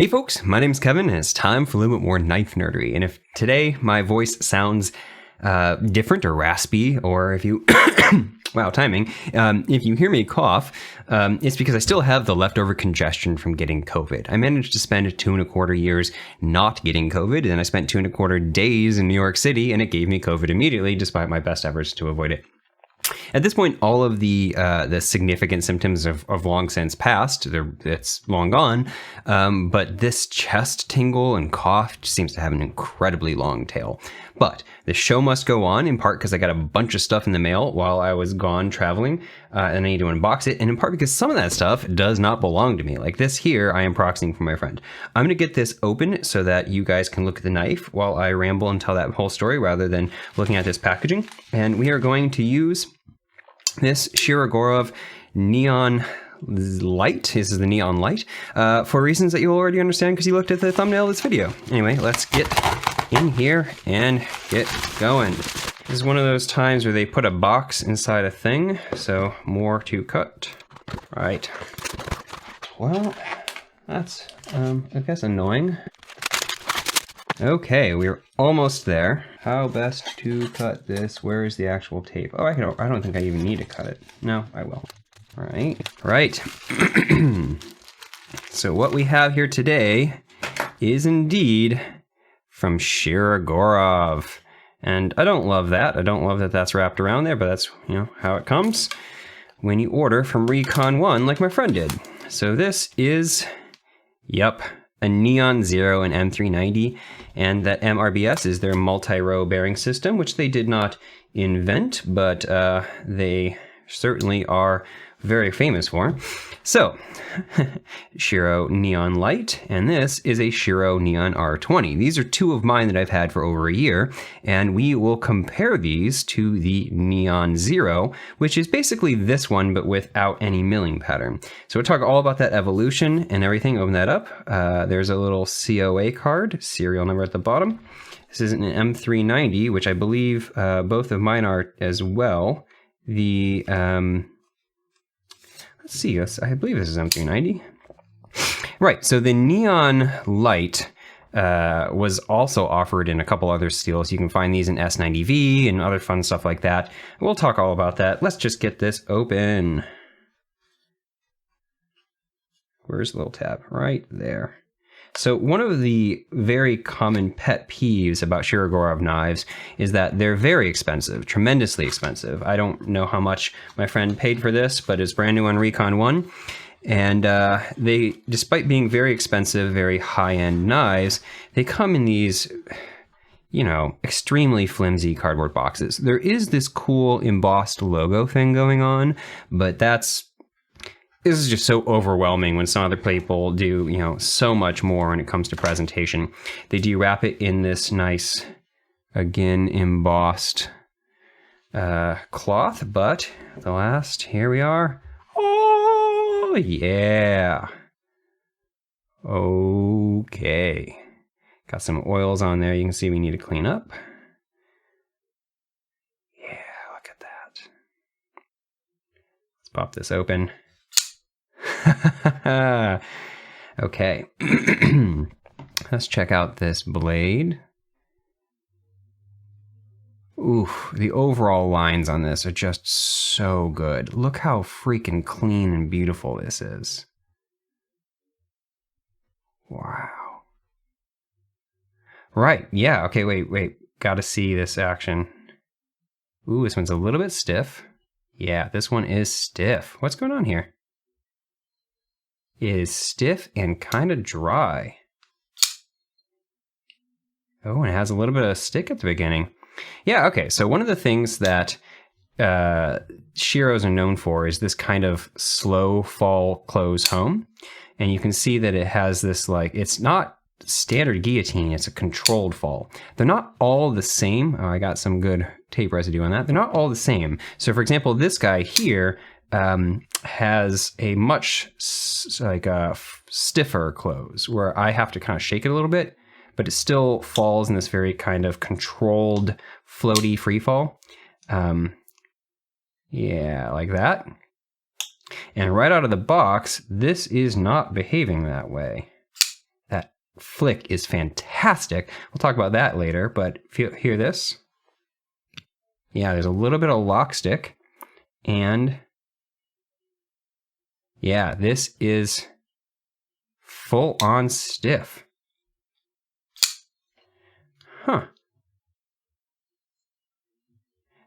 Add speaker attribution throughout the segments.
Speaker 1: Hey folks, my name's Kevin, and it's time for a little bit more knife nerdery. And if today my voice sounds different or raspy, or if you, wow, timing, if you hear me cough, it's because I still have the leftover congestion from getting COVID. I managed to spend 2.25 years not getting COVID, and I spent 2.25 days in New York City, and it gave me COVID immediately, despite my best efforts to avoid it. At this point, all of the significant symptoms have long since passed. It's long gone. But this chest tingle and cough seems to have an incredibly long tail. But the show must go on, in part because I got a bunch of stuff in the mail while I was gone traveling, and I need to unbox it, and in part because some of that stuff does not belong to me. Like this here, I am proxying for my friend. I'm going to get this open so that you guys can look at the knife while I ramble and tell that whole story rather than looking at this packaging. And we are going to use this Shirogorov NeOn Lite. This is the NeOn Lite, for reasons that you'll already understand because you looked at the thumbnail of this video. Anyway, let's get in here and get going. This is one of those times where they put a box inside a thing, so more to cut. Right. Well, that's, I guess, annoying. Okay, we're almost there. How best to cut this? Where is the actual tape? Oh, I don't think I even need to cut it. No, I will. All right. So what we have here today is indeed from Shirogorov. And I don't love that. I don't love that that's wrapped around there, but that's, you know, how it comes when you order from Recon 1 like my friend did. So this is, yep, a NeOn 0 and M390, and that MRBS is their multi-row bearing system, which they did not invent, but they certainly are very famous for. So, Shiro NeOn Lite, and this is a Shiro NeOn R20. These are two of mine that I've had for over a year, and we will compare these to the NeOn 0, which is basically this one, but without any milling pattern. So we'll talk all about that evolution and everything. Open that up. There's a little COA card, serial number at the bottom. This is an M390, which I believe both of mine are as well. The let's see, I believe this is M390. Right, so the NeOn Lite was also offered in a couple other steels. You can find these in S90V and other fun stuff like that. We'll talk all about that. Let's just get this open. Where's the little tab? Right there. So one of the very common pet peeves about Shirogorov knives is that they're very expensive, tremendously expensive. I don't know how much my friend paid for this, but it's brand new on Recon 1. And they, despite being very expensive, very high-end knives, they come in these, you know, extremely flimsy cardboard boxes. There is this cool embossed logo thing going on, but this is just so overwhelming when some other people do, you know, so much more when it comes to presentation. They do wrap it in this nice, again, embossed cloth, but the last, here we are. Oh, yeah. Okay. Got some oils on there. You can see we need to clean up. Yeah, look at that. Let's pop this open. Okay. Let's check out this blade. Ooh, the overall lines on this are just so good. Look how freaking clean and beautiful this is. Wow. Right, yeah, okay, wait. Gotta see this action. Ooh, this one's a little bit stiff. Yeah, this one is stiff. What's going on here? It is stiff and kind of dry. Oh, and it has a little bit of stick at the beginning. Yeah, okay, so one of the things that Shiros are known for is this kind of slow fall close home. And you can see that it has this, like, it's not standard guillotine, it's a controlled fall. They're not all the same. Oh, I got some good tape residue on that. They're not all the same. So for example, this guy here, has a much stiffer close where I have to kind of shake it a little bit, but it still falls in this very kind of controlled, floaty free fall. Yeah, like that. And right out of the box, this is not behaving that way. flick is fantastic. We'll talk about that later, but hear this? Yeah, there's a little bit of lock stick, and yeah, this is full on stiff. Huh.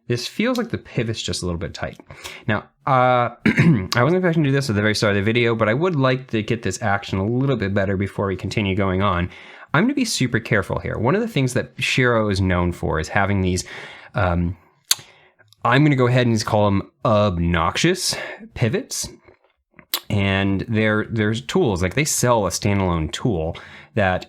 Speaker 1: This feels like the pivot's just a little bit tight. Now, I wasn't expecting to do this at the very start of the video, but I would like to get this action a little bit better before we continue going on. I'm going to be super careful here. One of the things that Shiro is known for is having these, I'm going to go ahead and call them obnoxious pivots. And there's tools, like they sell a standalone tool that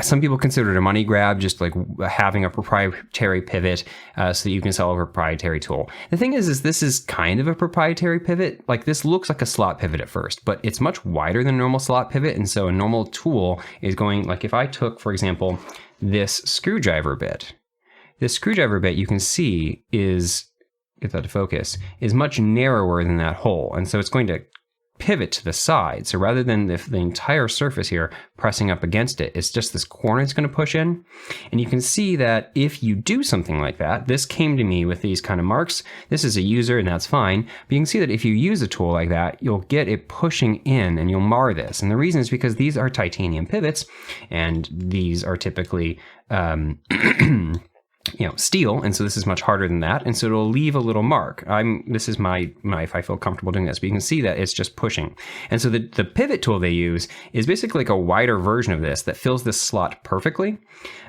Speaker 1: some people consider it a money grab, just like having a proprietary pivot so that you can sell a proprietary tool. The thing is this is kind of a proprietary pivot. Like this looks like a slot pivot at first, but it's much wider than a normal slot pivot. And so a normal tool is going, like if I took, for example, this screwdriver bit you can see is, get that to focus, is much narrower than that hole. And so it's going to pivot to the side. So rather than the entire surface here pressing up against it, it's just this corner it's going to push in. And you can see that if you do something like that, this came to me with these kind of marks. This is a user and that's fine. But you can see that if you use a tool like that, you'll get it pushing in and you'll mar this. And the reason is because these are titanium pivots and these are typically steel, and so this is much harder than that, and so it'll leave a little mark. This is my knife. I feel comfortable doing this, but you can see that it's just pushing. And so the pivot tool they use is basically like a wider version of this that fills this slot perfectly.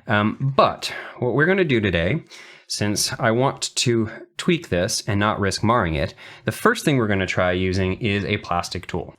Speaker 1: But what we're going to do today, since I want to tweak this and not risk marring it, the first thing we're going to try using is a plastic tool.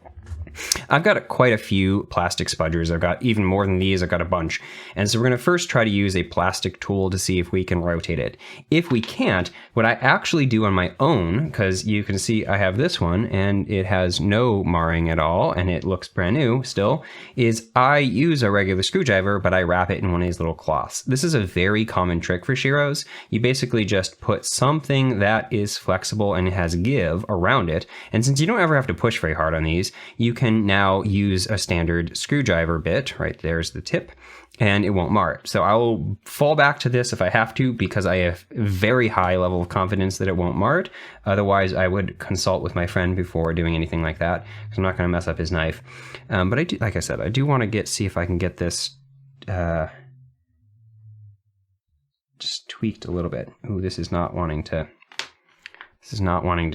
Speaker 1: I've got quite a few plastic spudgers. I've got even more than these. I've got a bunch. And so we're going to first try to use a plastic tool to see if we can rotate it. If we can't, what I actually do on my own, because you can see I have this one and it has no marring at all and it looks brand new still, is I use a regular screwdriver, but I wrap it in one of these little cloths. This is a very common trick for Shiros. You basically just put something that is flexible and has give around it. And since you don't ever have to push very hard on these, you can now use a standard screwdriver bit, right there's the tip, and it won't mar it. So I'll fall back to this if I have to, because I have a very high level of confidence that it won't mar it. Otherwise, I would consult with my friend before doing anything like that, because I'm not going to mess up his knife. But I do, like I said, I do want to see if I can get this just tweaked a little bit. Ooh, this is not wanting to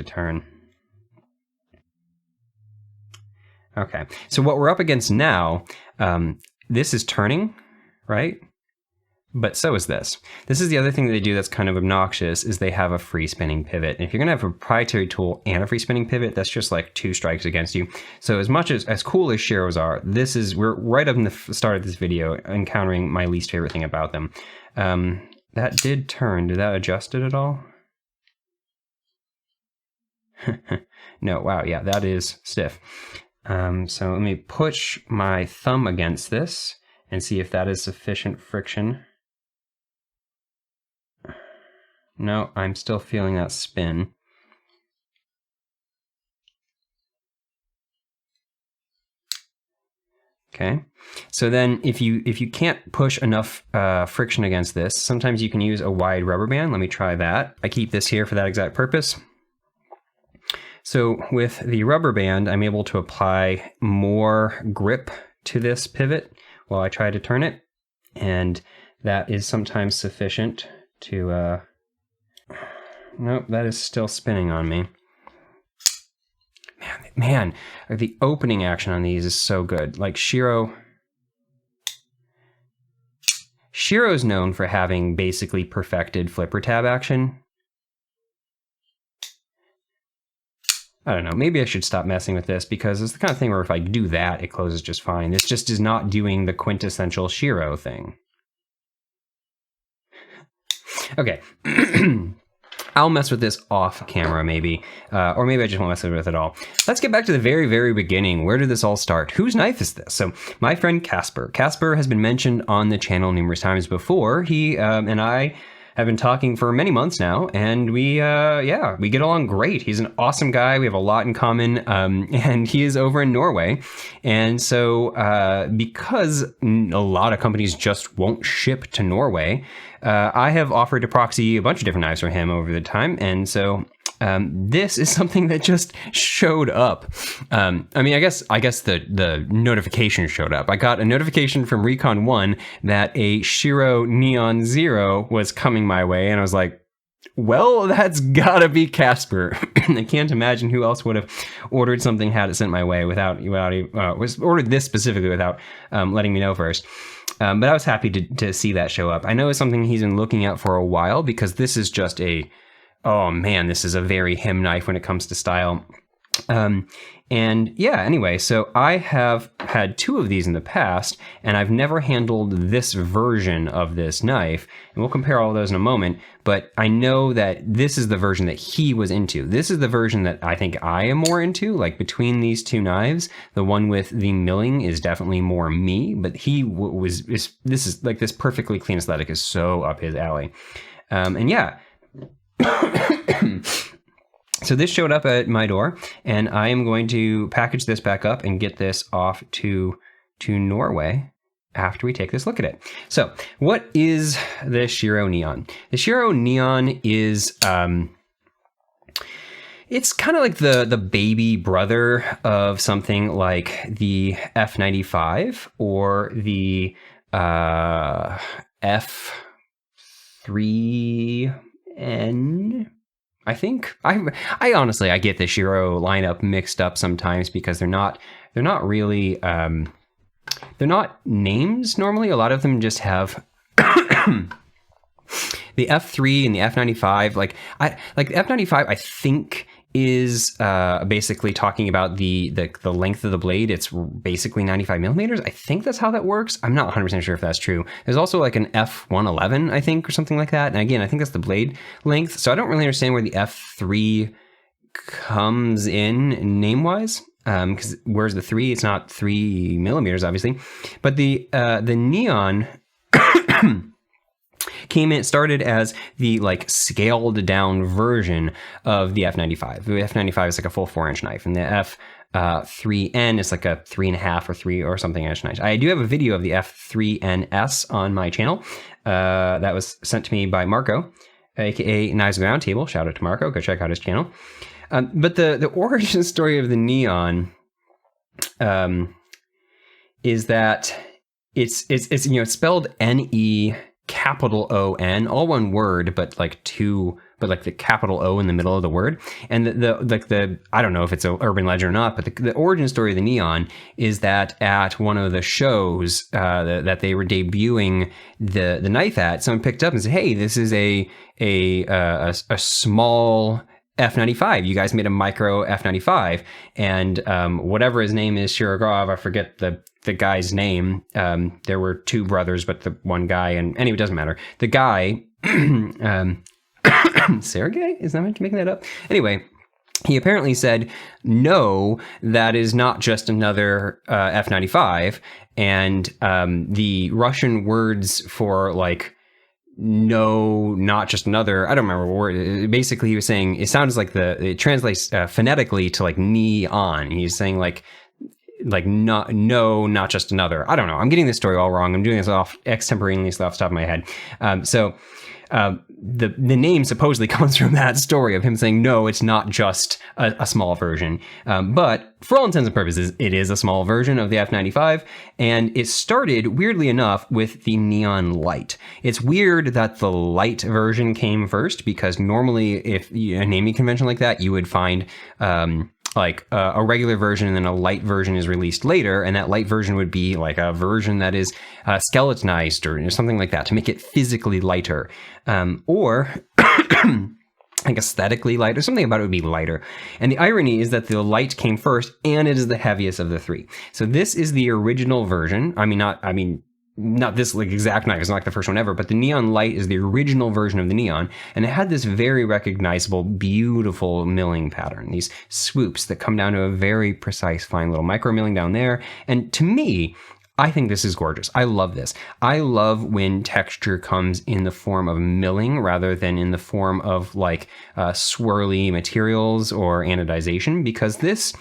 Speaker 1: turn. Okay, so what we're up against now, this is turning, right? But so is this. This is the other thing that they do that's kind of obnoxious, is they have a free spinning pivot. And if you're gonna have a proprietary tool and a free spinning pivot, that's just like 2 strikes against you. So as much as cool as Shiros are, we're right up in the start of this video encountering my least favorite thing about them. That did turn, did that adjust it at all? No, wow, yeah, that is stiff. So let me push my thumb against this and see if that is sufficient friction. No, I'm still feeling that spin. Okay, so then if you can't push enough friction against this, sometimes you can use a wide rubber band. Let me try that. I keep this here for that exact purpose. So with the rubber band, I'm able to apply more grip to this pivot while I try to turn it. And that is sometimes sufficient to, nope, that is still spinning on me. Man, the opening action on these is so good. Like Shiro's known for having basically perfected flipper tab action. I don't know, maybe I should stop messing with this, because it's the kind of thing where if I do that, it closes just fine. This just is not doing the quintessential Shiro thing. Okay, I'll mess with this off camera maybe, or maybe I just won't mess with it at all. Let's get back to the very, very beginning. Where did this all start? Whose knife is this? So my friend Casper. Casper has been mentioned on the channel numerous times before. He and I have been talking for many months now, and we get along great. He's an awesome guy. We have a lot in common, and he is over in Norway. And so because a lot of companies just won't ship to Norway, I have offered to proxy a bunch of different knives for him over the time, and so this is something that just showed up. I guess the notification showed up. I got a notification from Recon 1 that a Shiro NeOn 0 was coming my way, and I was like, well, that's gotta be Casper. I can't imagine who else would have ordered something, had it sent my way was ordered this specifically without letting me know first. But I was happy to see that show up. I know it's something he's been looking at for a while, because this is just this is a very him knife when it comes to style. Anyway, so I have had 2 of these in the past, and I've never handled this version of this knife, and we'll compare all of those in a moment, but I know that this is the version that he was into. This is the version that I think I am more into. Like, between these 2 knives, the one with the milling is definitely more me, but this perfectly clean aesthetic is so up his alley. So this showed up at my door, and I am going to package this back up and get this off to Norway after we take this look at it. So what is the Shiro NeOn? The Shiro NeOn is it's kind of like the baby brother of something like the F95 or the F3N. I think I honestly get the Shiro lineup mixed up sometimes, because they're not really they're not names normally. A lot of them just have the F3 and the F95. Like the F95, I think, is basically talking about the length of the blade. It's basically 95 millimeters. I think that's how that works. I'm not 100% sure if that's true. There's also like an F111, I think, or something like that. And again, I think that's the blade length. So I don't really understand where the F3 comes in name-wise. Because where's the 3? It's not 3 millimeters, obviously. But the NeOn started as the scaled down version of the F95. The F95 is like a full 4-inch knife, and the F3N is like a 3.5 or 3 or something inch knife. I do have a video of the F3NS on my channel that was sent to me by Marco, aka Knives Ground Table. Shout out to Marco. Go check out his channel. But the origin story of the NeOn is that it's spelled NE capital ON, all one word, but the capital O in the middle of the word. And the I don't know if it's an urban legend or not, but the origin story of the NeOn is that at one of the shows that they were debuting the knife at, someone picked up and said, "Hey, this is a small F95. You guys made a micro F95." And whatever his name is, Shirogorov, I forget the guy's name. There were 2 brothers, but the one guy, and anyway, it doesn't matter. The guy, Sergey? Is that making that up? Anyway, he apparently said, "No, that is not just another F95." And the Russian words for no, not just another, I don't remember what word. Basically, he was saying, it sounds like it translates phonetically to NeOn. He's saying no, not just another. I don't know. I'm getting this story all wrong. I'm doing this extemporaneously off the top of my head. The name supposedly comes from that story of him saying, no, it's not just a small version. But for all intents and purposes, it is a small version of the F95. And it started, weirdly enough, with the NeOn Lite. It's weird that the Lite version came first, because normally if a naming convention like that, you would find a regular version and then a light version is released later, and that light version would be like a version that is skeletonized or something like that to make it physically lighter, or aesthetically lighter. Something about it would be lighter. And the irony is that the Lite came first, and it is the heaviest of the 3. So this is the original version. Not this exact knife, it's not the first one ever, but the NeOn Lite is the original version of the NeOn, and it had this very recognizable, beautiful milling pattern, these swoops that come down to a very precise, fine little micro milling down there. And to me, I think this is gorgeous. I love this. I love when texture comes in the form of milling rather than in the form of like swirly materials or anodization, because this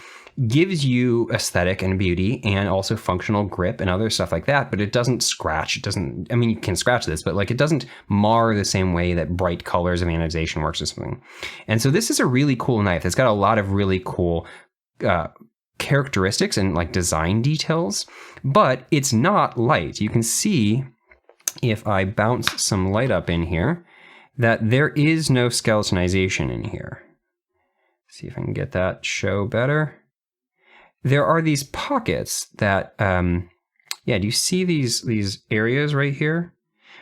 Speaker 1: gives you aesthetic and beauty and also functional grip and other stuff like that, but it doesn't scratch. It doesn't, I mean, you can scratch this, but like it doesn't mar the same way that bright colors of anodization works or something. And so this is a really cool knife. It's got a lot of really cool characteristics and like design details, but it's not light. You can see if I bounce some light up in here that there is no skeletonization in here. See if I can get that show better. There are these pockets that, yeah, do you see these areas right here?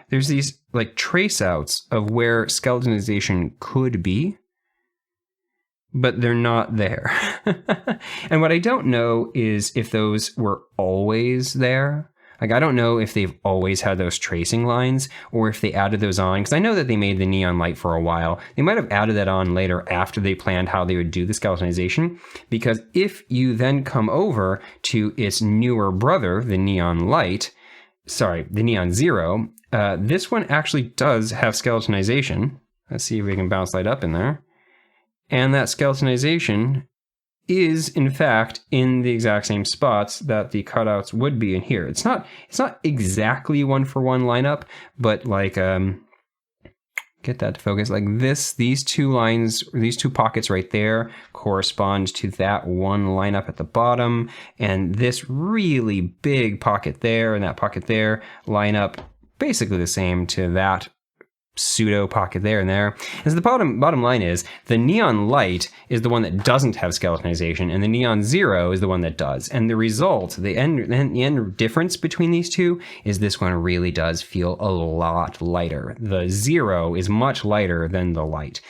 Speaker 1: There's these like trace outs of where skeletonization could be, but they're not there. And what I don't know is if those were always there. Like, I don't know if they've always had those tracing lines or if they added those on, because I know that they made the NeOn Lite for a while. They might have added that on later after they planned how they would do the skeletonization, because if you then come over to its newer brother, the NeOn Lite, sorry, the NeOn Zero, this one actually does have skeletonization. Let's see if we can bounce light up in there. And that skeletonization is in fact in the exact same spots that the cutouts would be in here. It's not exactly one-for-one lineup, but like get that to focus. Like these two lines, these two pockets right there correspond to that one lineup at the bottom, and this really big pocket there and that pocket there line up basically the same to that pseudo pocket there and there. And so the bottom line is the NeOn Lite is the one that doesn't have skeletonization, and the NeOn Zero is the one that does. And the result, the end difference between these two is this one really does feel a lot lighter. The Zero is much lighter than the Lite.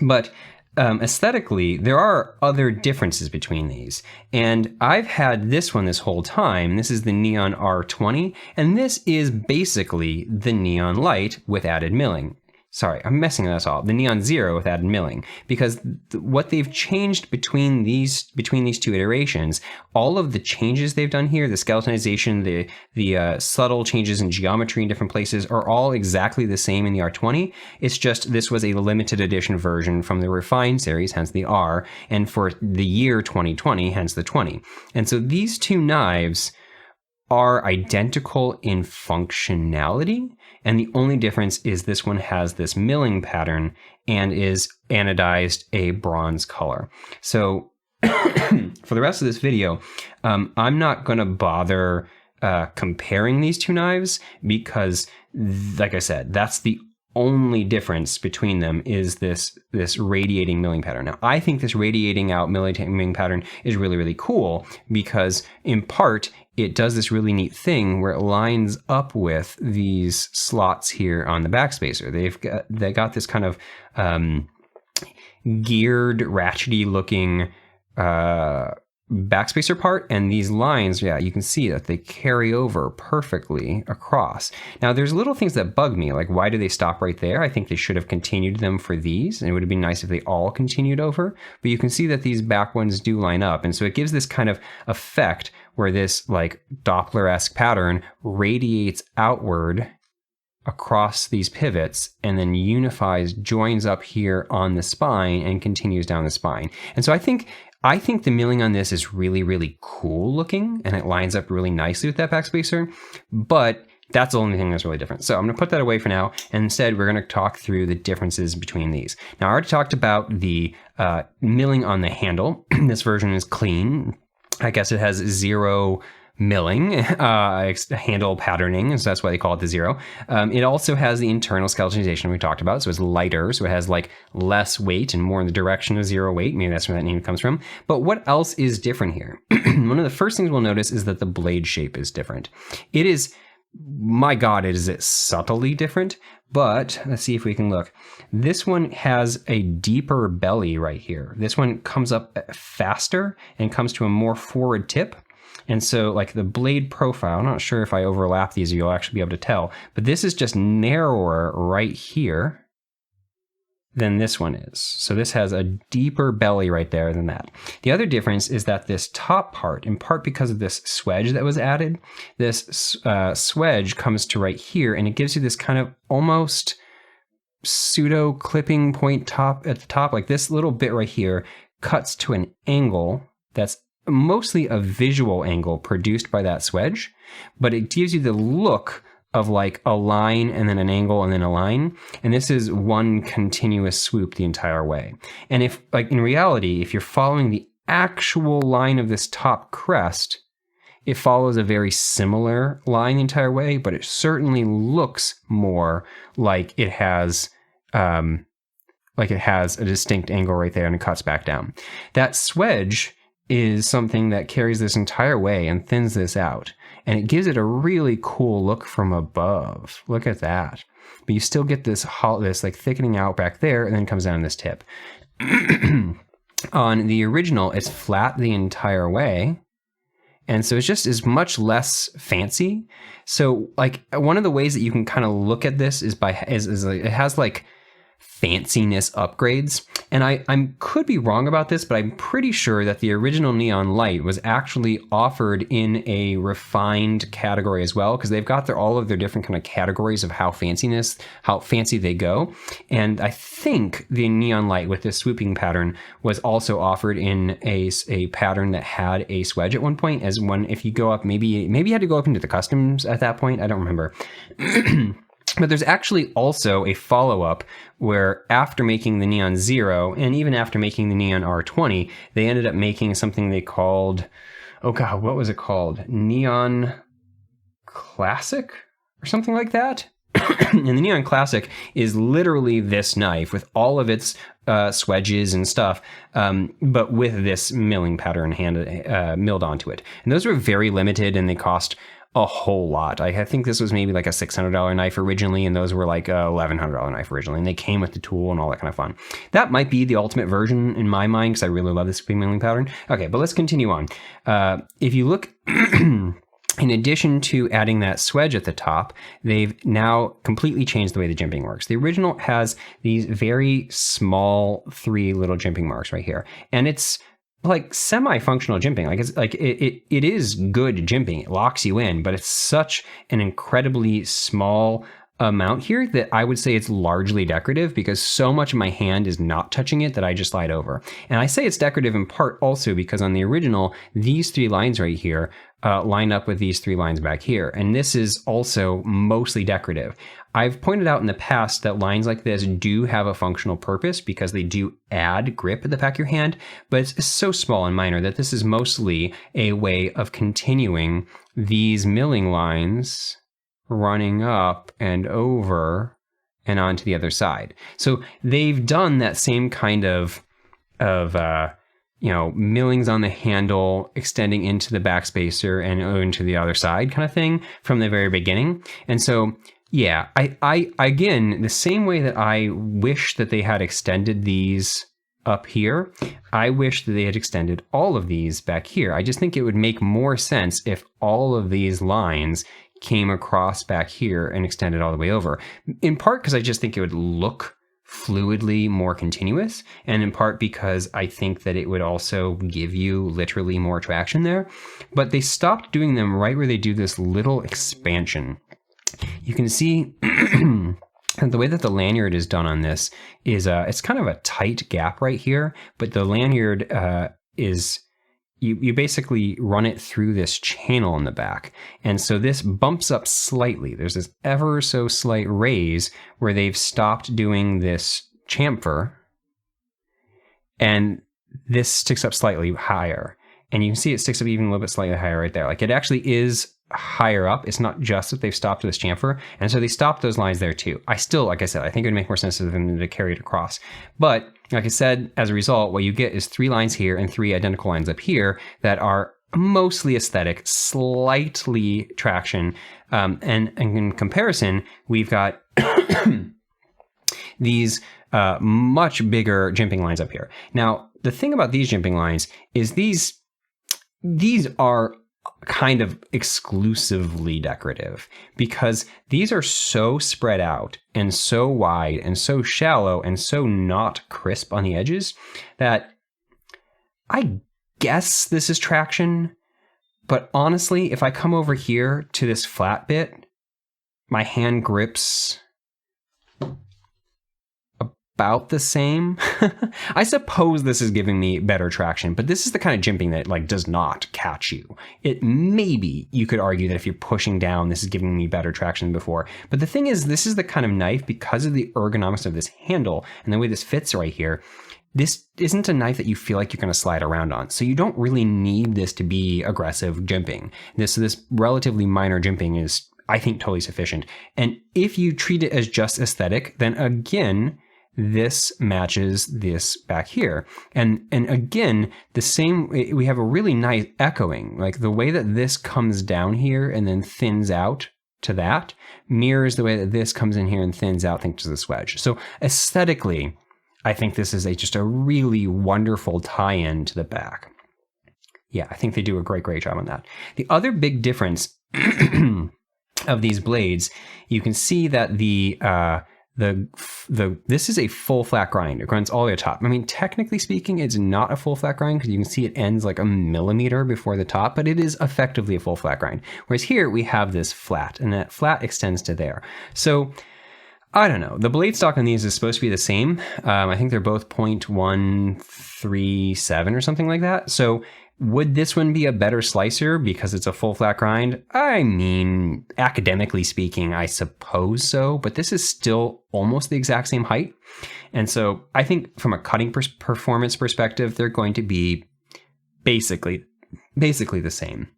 Speaker 1: But aesthetically, there are other differences between these. And I've had this one this whole time. This is the NeOn R20, and this is basically the NeOn Lite with added milling. Sorry, I'm messing this all up. The NeOn Zero with added milling, because what they've changed between these two iterations, all of the changes they've done here, the skeletonization, the subtle changes in geometry in different places, are all exactly the same in the R20. It's just this was a limited edition version from the refined series, hence the R, and for the year 2020, hence the 20. And so these two knives are identical in functionality, and the only difference is this one has this milling pattern and is anodized a bronze color. So for the rest of this video, I'm not going to bother comparing these two knives, because like I said, that's the only difference between them is this radiating milling pattern. Now, I think this radiating out milling pattern is really, really cool, because in part, it does this really neat thing where it lines up with these slots here on the backspacer. They got this kind of geared, ratchety looking backspacer part, and these lines, yeah, you can see that they carry over perfectly across. Now, there's little things that bug me, like why do they stop right there? I think they should have continued them for these, and it would have been nice if they all continued over, but you can see that these back ones do line up, and so it gives this kind of effect where this like Doppler-esque pattern radiates outward across these pivots and then unifies, joins up here on the spine and continues down the spine. And so I think the milling on this is really, really cool looking, and it lines up really nicely with that backspacer, but that's the only thing that's really different. So I'm going to put that away for now, and instead we're going to talk through the differences between these. Now, I already talked about the milling on the handle. This version is clean. I guess it has zero milling, handle patterning, so that's why they call it the Zero. It also has the internal skeletonization we talked about, so it's lighter, so it has like less weight and more in the direction of zero weight. Maybe that's where that name comes from. But what else is different here? One of the first things we'll notice is that the blade shape is different. It is, my God, is it subtly different? But let's see if we can look. This one has a deeper belly right here. This one comes up faster and comes to a more forward tip. And so like the blade profile, I'm not sure if I overlap these, you'll actually be able to tell, but this is just narrower right here than this one is. So this has a deeper belly right there than that. The other difference is that this top part, in part because of this swedge that was added, this swedge comes to right here, and it gives you this kind of almost pseudo clipping point top at the top. Like this little bit right here cuts to an angle that's mostly a visual angle produced by that swedge, but it gives you the look of like a line and then an angle and then a line. And this is one continuous swoop the entire way. And if, like, in reality, if you're following the actual line of this top crest, it follows a very similar line the entire way, but it certainly looks more like it has a distinct angle right there, and it cuts back down. That swedge is something that carries this entire way and thins this out. And it gives it a really cool look from above. Look at that. But you still get this like thickening out back there, and then it comes down this tip. On the original, it's flat the entire way. And so it's just is much less fancy. So like one of the ways that you can kind of look at this is it has like Fanciness upgrades. And I could be wrong about this, but I'm pretty sure that the original NeOn Lite was actually offered in a refined category as well, because they've got all of their different kind of categories of how fancy they go. And I think the NeOn Lite with this swooping pattern was also offered in a pattern that had a swedge at one point, as one, if you go up, maybe you had to go up into the customs at that point. I don't remember. But there's actually also a follow-up where after making the NeOn Zero, and even after making the NeOn R20, they ended up making something they called, oh God, what was it called? NeOn Classic or something like that? And the NeOn Classic is literally this knife with all of its swedges and stuff, but with this milling pattern milled onto it. And those were very limited, and they cost a whole lot. I think this was maybe like a $600 knife originally, and those were like a $1,100 knife originally, and they came with the tool and all that kind of fun. That might be the ultimate version in my mind, because I really love this swooping milling pattern. Okay, but let's continue on. If you look, in addition to adding that swedge at the top, they've now completely changed the way the jimping works. The original has these very small 3 little jimping marks right here, and it's like semi-functional jimping. It is good jimping. It locks you in, but it's such an incredibly small amount here that I would say it's largely decorative, because so much of my hand is not touching it that I just slide over. And I say it's decorative in part also because on the original, these 3 lines right here line up with these 3 lines back here. And this is also mostly decorative. I've pointed out in the past that lines like this do have a functional purpose because they do add grip at the back of your hand, but it's so small and minor that this is mostly a way of continuing these milling lines running up and over and onto the other side. So they've done that same kind of millings on the handle, extending into the backspacer and into the other side kind of thing from the very beginning. And so, yeah, I again, the same way that I wish that they had extended these up here, I wish that they had extended all of these back here. I just think it would make more sense if all of these lines came across back here and extended all the way over. In part because I just think it would look fluidly more continuous, and in part because I think that it would also give you literally more traction there. But they stopped doing them right where they do this little expansion. You can see the way that the lanyard is done on this is it's kind of a tight gap right here, but the lanyard is you basically run it through this channel in the back. And so this bumps up slightly. There's this ever so slight raise where they've stopped doing this chamfer, and this sticks up slightly higher. And you can see it sticks up even a little bit slightly higher right there. Like it actually is higher up. It's not just that they've stopped this chamfer. And so they stopped those lines there too. I still, like I said, I think it would make more sense for them to carry it across. But like I said, as a result, what you get is 3 lines here and 3 identical lines up here that are mostly aesthetic, slightly traction. And in comparison, we've got these much bigger jimping lines up here. Now, the thing about these jimping lines is these are kind of exclusively decorative, because these are so spread out and so wide and so shallow and so not crisp on the edges that I guess this is traction. But honestly, if I come over here to this flat bit, my hand grips about the same. I suppose this is giving me better traction, but this is the kind of jimping that like does not catch you. It maybe you could argue that if you're pushing down, this is giving me better traction than before. But the thing is, this is the kind of knife, because of the ergonomics of this handle and the way this fits right here, this isn't a knife that you feel like you're going to slide around on. So you don't really need this to be aggressive jimping. This relatively minor jimping is, I think, totally sufficient. And if you treat it as just aesthetic, then again, this matches this back here. And again, the same, we have a really nice echoing, like the way that this comes down here and then thins out to that mirrors the way that this comes in here and thins out thanks to this wedge. So aesthetically, I think this is just a really wonderful tie-in to the back. Yeah, I think they do a great job on that. The other big difference of these blades, you can see that this is a full flat grind. It grinds all the way to the top. I mean, technically speaking, it's not a full flat grind because you can see it ends like a millimeter before the top, but it is effectively a full flat grind. Whereas here we have this flat, and that flat extends to there. So I don't know. The blade stock on these is supposed to be the same. I think they're both 0.137 or something like that. So would this one be a better slicer because it's a full flat grind? I mean, academically speaking, I suppose so, but this is still almost the exact same height. And so I think from a cutting performance perspective, they're going to be basically the same.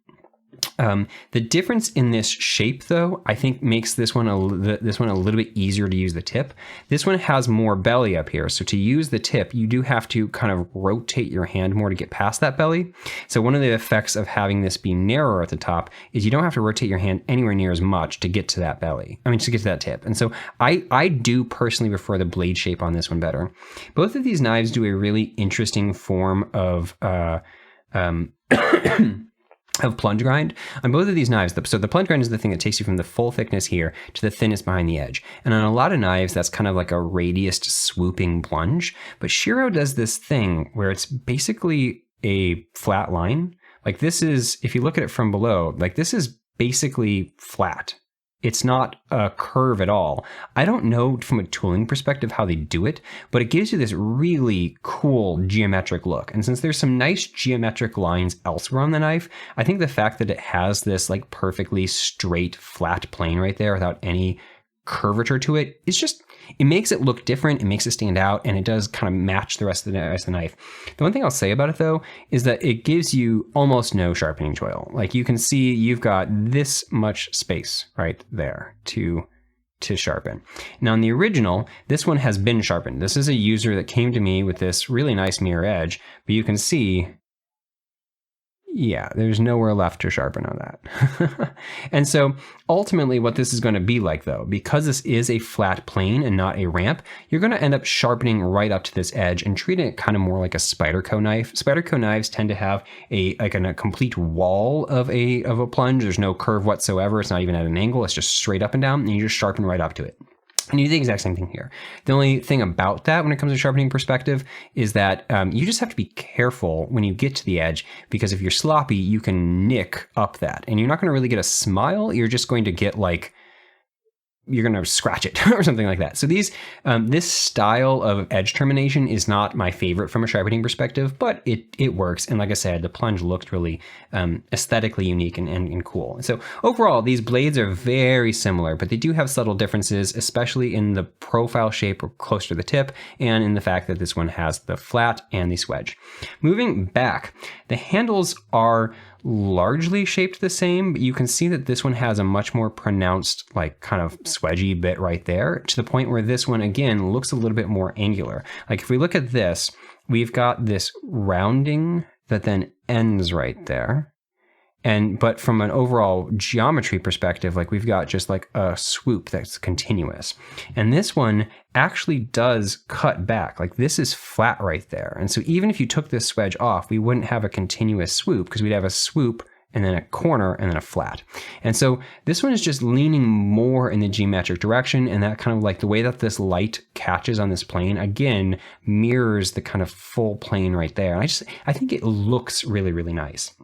Speaker 1: The difference in this shape, though, I think makes this one a little bit easier to use the tip. This one has more belly up here, so to use the tip, you do have to kind of rotate your hand more to get past that belly. So one of the effects of having this be narrower at the top is you don't have to rotate your hand anywhere near as much to get to that belly. I mean, to get to that tip. And so I do personally prefer the blade shape on this one better. Both of these knives do a really interesting form of plunge grind on both of these knives. So the plunge grind is the thing that takes you from the full thickness here to the thinnest behind the edge. And on a lot of knives, that's kind of like a radiused swooping plunge. But Shiro does this thing where it's basically a flat line. Like this is, if you look at it from below, like this is basically flat. It's not a curve at all. I don't know from a tooling perspective how they do it, but it gives you this really cool geometric look. And since there's some nice geometric lines elsewhere on the knife, I think the fact that it has this like perfectly straight flat plane right there without any curvature to it is just, it makes it look different, it makes it stand out, and it does kind of match the rest of the knife. The one thing I'll say about it though is that it gives you almost no sharpening choil. Like you can see you've got this much space right there to sharpen. Now in the original, this one has been sharpened. This is a user that came to me with this really nice mirror edge, but you can see, yeah, there's nowhere left to sharpen on that. And so ultimately what this is going to be like though, because this is a flat plane and not a ramp, you're going to end up sharpening right up to this edge and treating it kind of more like a Spyderco knife. Spyderco knives tend to have a complete wall of a plunge. There's no curve whatsoever. It's not even at an angle. It's just straight up and down, and you just sharpen right up to it. And you do the exact same thing here. The only thing about that when it comes to sharpening perspective is that you just have to be careful when you get to the edge, because if you're sloppy, you can nick up that. And you're not going to really get a smile. You're just going to get like, you're going to scratch it or something like that. So these, this style of edge termination is not my favorite from a sharpening perspective, but it works. And like I said, the plunge looked really aesthetically unique and cool. So overall, these blades are very similar, but they do have subtle differences, especially in the profile shape or close to the tip, and in the fact that this one has the flat and the swedge. Moving back, the handles are largely shaped the same, but you can see that this one has a much more pronounced, like kind of swedgy bit right there, to the point where this one again looks a little bit more angular. Like if we look at this, we've got this rounding that then ends right there. But from an overall geometry perspective, like we've got just like a swoop that's continuous. And this one actually does cut back. Like this is flat right there. And so even if you took this swedge off, we wouldn't have a continuous swoop because we'd have a swoop and then a corner, and then a flat. And so this one is just leaning more in the geometric direction, and that kind of like the way that this light catches on this plane, again, mirrors the kind of full plane right there. And I think it looks really, really nice.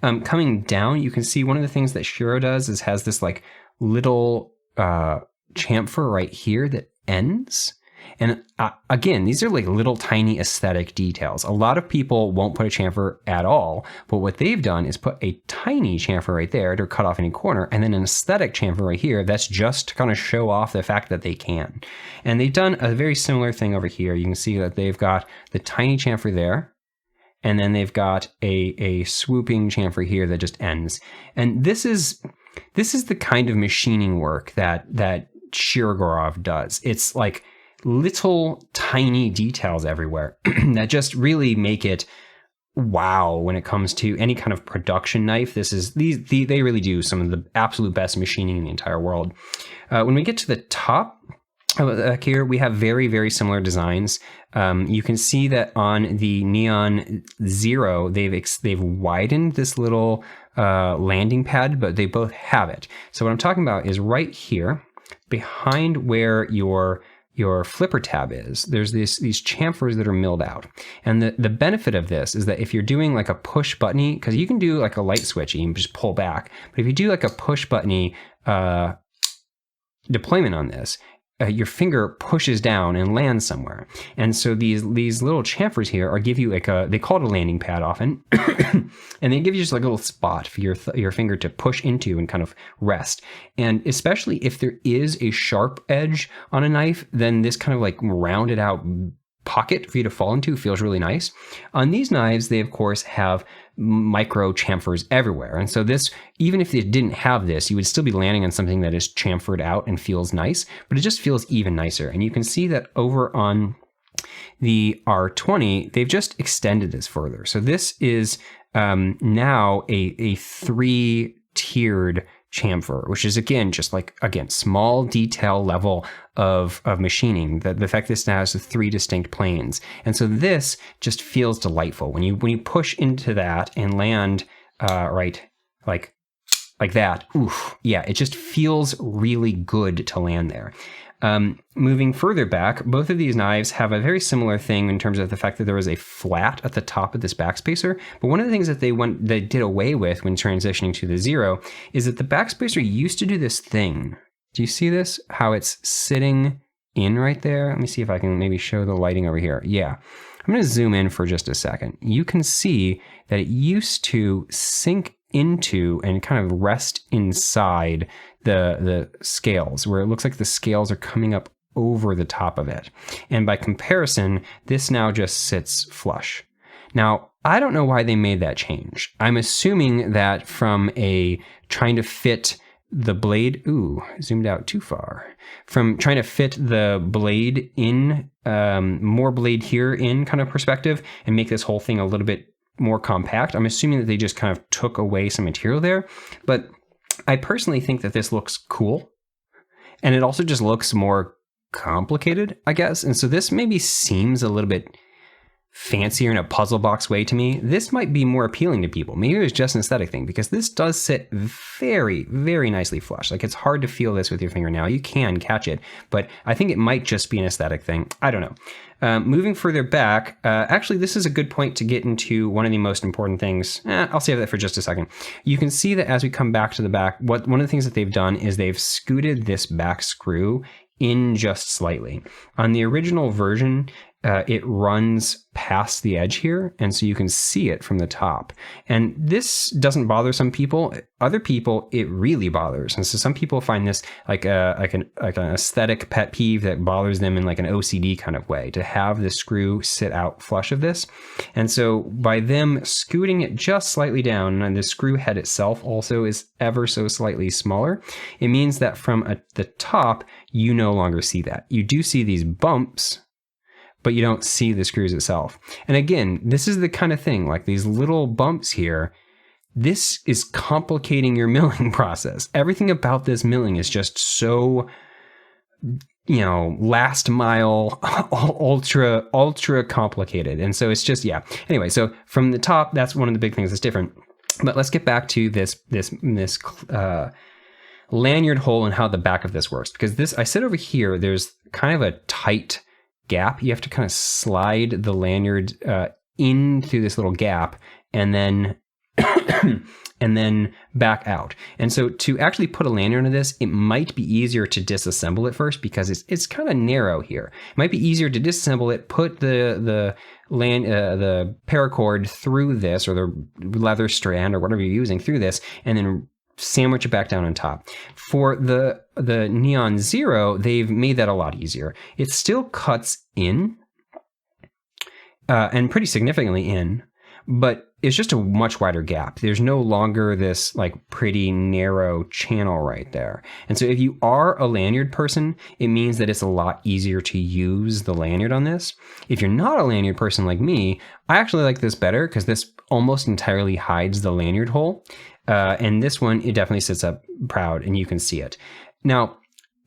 Speaker 1: Coming down, you can see one of the things that Shiro does is has this like little chamfer right here that ends. And again, these are like little tiny aesthetic details. A lot of people won't put a chamfer at all, but what they've done is put a tiny chamfer right there to cut off any corner, and then an aesthetic chamfer right here that's just to kind of show off the fact that they can. And they've done a very similar thing over here. You can see that they've got the tiny chamfer there, and then they've got a swooping chamfer here that just ends. And this is the kind of machining work that Shirogorov does. It's like little tiny details everywhere that just really make it wow when it comes to any kind of production knife. They really do some of the absolute best machining in the entire world. When we get to the top here, we have very, very similar designs. You can see that on the NeOn 0, they've widened this little landing pad, but they both have it. So what I'm talking about is right here, behind where your flipper tab is, there's these chamfers that are milled out. And the benefit of this is that if you're doing like a push buttony, because you can do like a light switch, you can just pull back. But if you do like a push buttony deployment on this, your finger pushes down and lands somewhere. And so these little chamfers here are give you like they call it a landing pad often, and they give you just like a little spot for your finger to push into and kind of rest. And especially if there is a sharp edge on a knife, then this kind of like rounded out pocket for you to fall into feels really nice. On these knives, they of course have micro chamfers everywhere. And so this, even if it didn't have this, you would still be landing on something that is chamfered out and feels nice, but it just feels even nicer. And you can see that over on the R20, they've just extended this further. So this is now a 3-tiered chamfer, which is again just like small detail level of machining. The fact this now has 3 distinct planes, and so this just feels delightful when you push into that and land right like that. Oof, yeah, it just feels really good to land there. Moving further back, both of these knives have a very similar thing in terms of the fact that there was a flat at the top of this backspacer. But one of the things that they did away with when transitioning to the 0 is that the backspacer used to do this thing. Do you see this? How it's sitting in right there? Let me see if I can maybe show the lighting over here. Yeah. I'm going to zoom in for just a second. You can see that it used to sink into and kind of rest inside the scales, where it looks like the scales are coming up over the top of it. And by comparison, this now just sits flush. Now, I don't know why they made that change. I'm assuming that from trying to fit the blade, zoomed out too far, from trying to fit the blade in, more blade here in kind of perspective and make this whole thing a little bit more compact. I'm assuming that they just kind of took away some material there, but I personally think that this looks cool, and it also just looks more complicated, I guess. And so this maybe seems a little bit fancier in a puzzle box way to me. This might be more appealing to people. Maybe it was just an aesthetic thing, because this does sit very, very nicely flush. Like, it's hard to feel this with your finger now. You can catch it, but I think it might just be an aesthetic thing. I don't know. Moving further back, actually, this is a good point to get into one of the most important things. I'll save that for just a second. You can see that as we come back to the back, one of the things that they've done is they've scooted this back screw in just slightly. On the original version, it runs past the edge here, and so you can see it from the top. And this doesn't bother some people. Other people, it really bothers. And so some people find this like an aesthetic pet peeve that bothers them in like an OCD kind of way, to have the screw sit out flush of this. And so by them scooting it just slightly down, and the screw head itself also is ever so slightly smaller, it means that from the top, you no longer see that. You do see these bumps, but you don't see the screws itself. And again, this is the kind of thing, like these little bumps here, this is complicating your milling process. Everything about this milling is just so, last mile, ultra complicated. And so it's just, yeah. Anyway, so from the top, that's one of the big things that's different. But let's get back to this lanyard hole and how the back of this works, because this, I said over here, there's kind of a tight gap. You have to kind of slide the lanyard in through this little gap and then and then back out. And so to actually put a lanyard into this, it might be easier to disassemble it first because it's kind of narrow here. It might be easier to disassemble it, put the paracord through this, or the leather strand or whatever you're using through this, and then sandwich it back down on top. For the NeOn Zero, they've made that a lot easier. It still cuts in, and pretty significantly in, but it's just a much wider gap. There's no longer this like pretty narrow channel right there. And so if you are a lanyard person, it means that it's a lot easier to use the lanyard on this. If you're not a lanyard person like me, I actually like this better because this almost entirely hides the lanyard hole. And this one, it definitely sits up proud and you can see it. Now,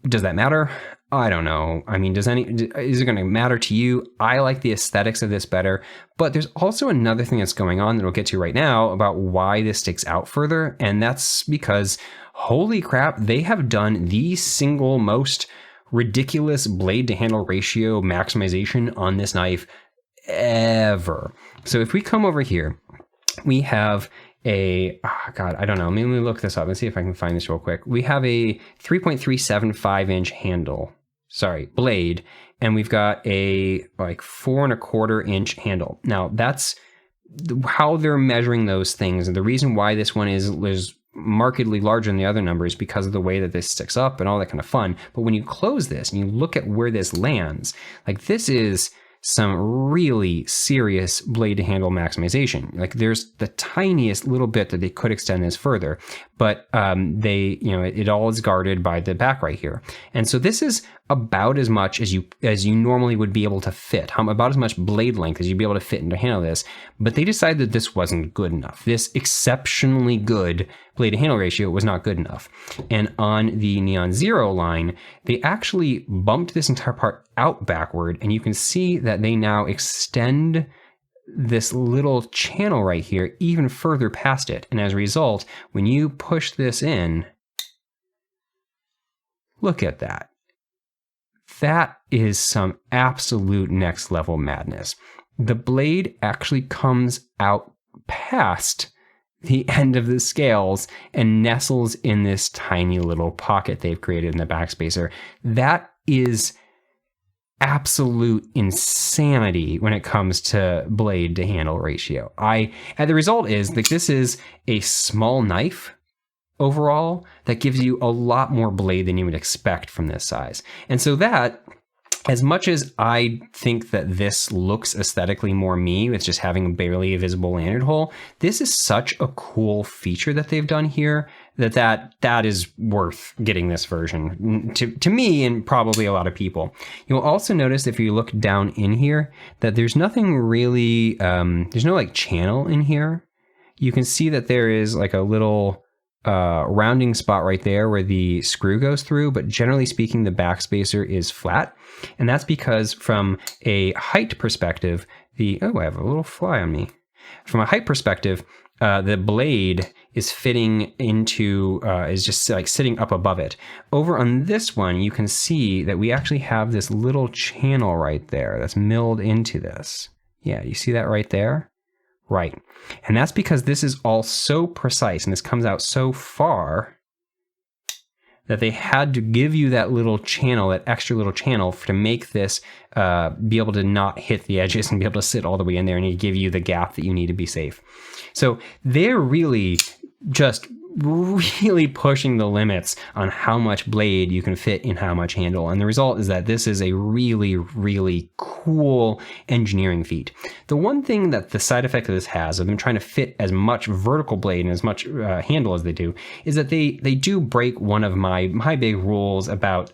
Speaker 1: does that matter? I don't know. I mean, is it going to matter to you? I like the aesthetics of this better, but there's also another thing that's going on that we'll get to right now about why this sticks out further. And that's because, holy crap, they have done the single most ridiculous blade to handle ratio maximization on this knife ever. So if we come over here, we have God, I don't know. Let me look this up and see if I can find this real quick. We have a 3.375 inch blade, and we've got a like 4.25 inch handle. Now that's how they're measuring those things. And the reason why this one is markedly larger than the other numbers because of the way that this sticks up and all that kind of fun. But when you close this and you look at where this lands, like this is some really serious blade to handle maximization. Like there's the tiniest little bit that they could extend this further, but it all is guarded by the back right here. And so this is about as much as you normally would be able to fit, about as much blade length as you'd be able to fit into handle this. But they decided that this wasn't good enough. This exceptionally good blade to handle ratio was not good enough. And on the NeOn Zero line, they actually bumped this entire part out backward, and you can see that they now extend this little channel right here even further past it. And as a result, when you push this in, look at that. That is some absolute next level madness. The blade actually comes out past the end of the scales and nestles in this tiny little pocket they've created in the backspacer. That is absolute insanity when it comes to blade to handle ratio. And the result is that this is a small knife overall that gives you a lot more blade than you would expect from this size. And so that, as much as I think that this looks aesthetically more me with just having a barely visible lanyard hole, this is such a cool feature that they've done here that is worth getting this version to me and probably a lot of people. You'll also notice if you look down in here that there's nothing really, there's no like channel in here. You can see that there is like a little rounding spot right there where the screw goes through, but generally speaking, the backspacer is flat. And that's because from a height perspective, I have a little fly on me. From a height perspective, the blade is fitting into, is just like sitting up above it. Over on this one, you can see that we actually have this little channel right there that's milled into this. Yeah, you see that right there? Right. And that's because this is all so precise and this comes out so far that they had to give you that little channel, that extra little channel to make this be able to not hit the edges and be able to sit all the way in there and give you the gap that you need to be safe. So they're really just really pushing the limits on how much blade you can fit in how much handle. And the result is that this is a really, really cool engineering feat. The one thing that the side effect of this has, of them trying to fit as much vertical blade and as much handle as they do, is that they do break one of my big rules about,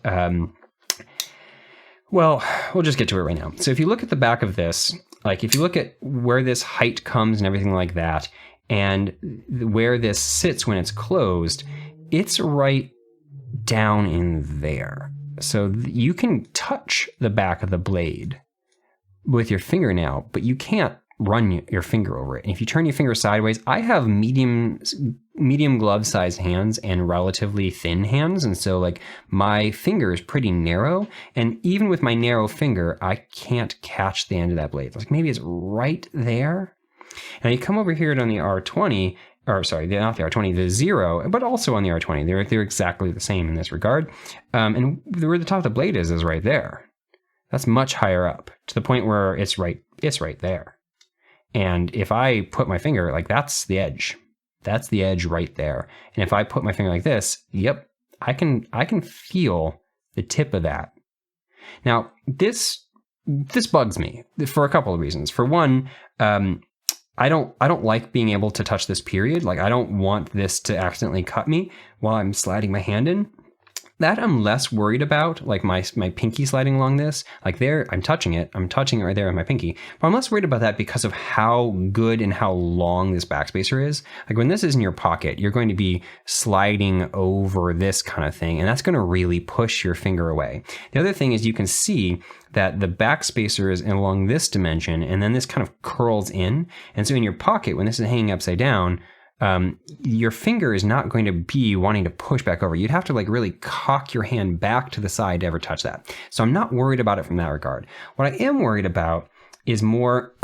Speaker 1: well, we'll just get to it right now. So if you look at the back of this, like if you look at where this height comes and everything like that, and where this sits when it's closed, it's right down in there. So you can touch the back of the blade with your fingernail, but you can't run your finger over it. And if you turn your finger sideways, I have medium glove sized hands and relatively thin hands. And so like my finger is pretty narrow. And even with my narrow finger, I can't catch the end of that blade. Like maybe it's right there. And you come over here on the R20, or sorry, not the R20, the Zero, but also on the R20. They're exactly the same in this regard. And where the top of the blade is right there. That's much higher up, to the point where it's right there. And if I put my finger, like that's the edge. That's the edge right there. And if I put my finger like this, yep, I can feel the tip of that. Now, this bugs me for a couple of reasons. For one, I don't like being able to touch this period. Like I don't want this to accidentally cut me while I'm sliding my hand in. That I'm less worried about, like my pinky sliding along this. Like there, I'm touching it right there with my pinky. But I'm less worried about that because of how good and how long this backspacer is. Like when this is in your pocket, you're going to be sliding over this kind of thing, and that's going to really push your finger away. The other thing is you can see that the backspacer is along this dimension, and then this kind of curls in. And so in your pocket, when this is hanging upside down, your finger is not going to be wanting to push back over. You'd have to like really cock your hand back to the side to ever touch that. So I'm not worried about it from that regard. What I am worried about is more,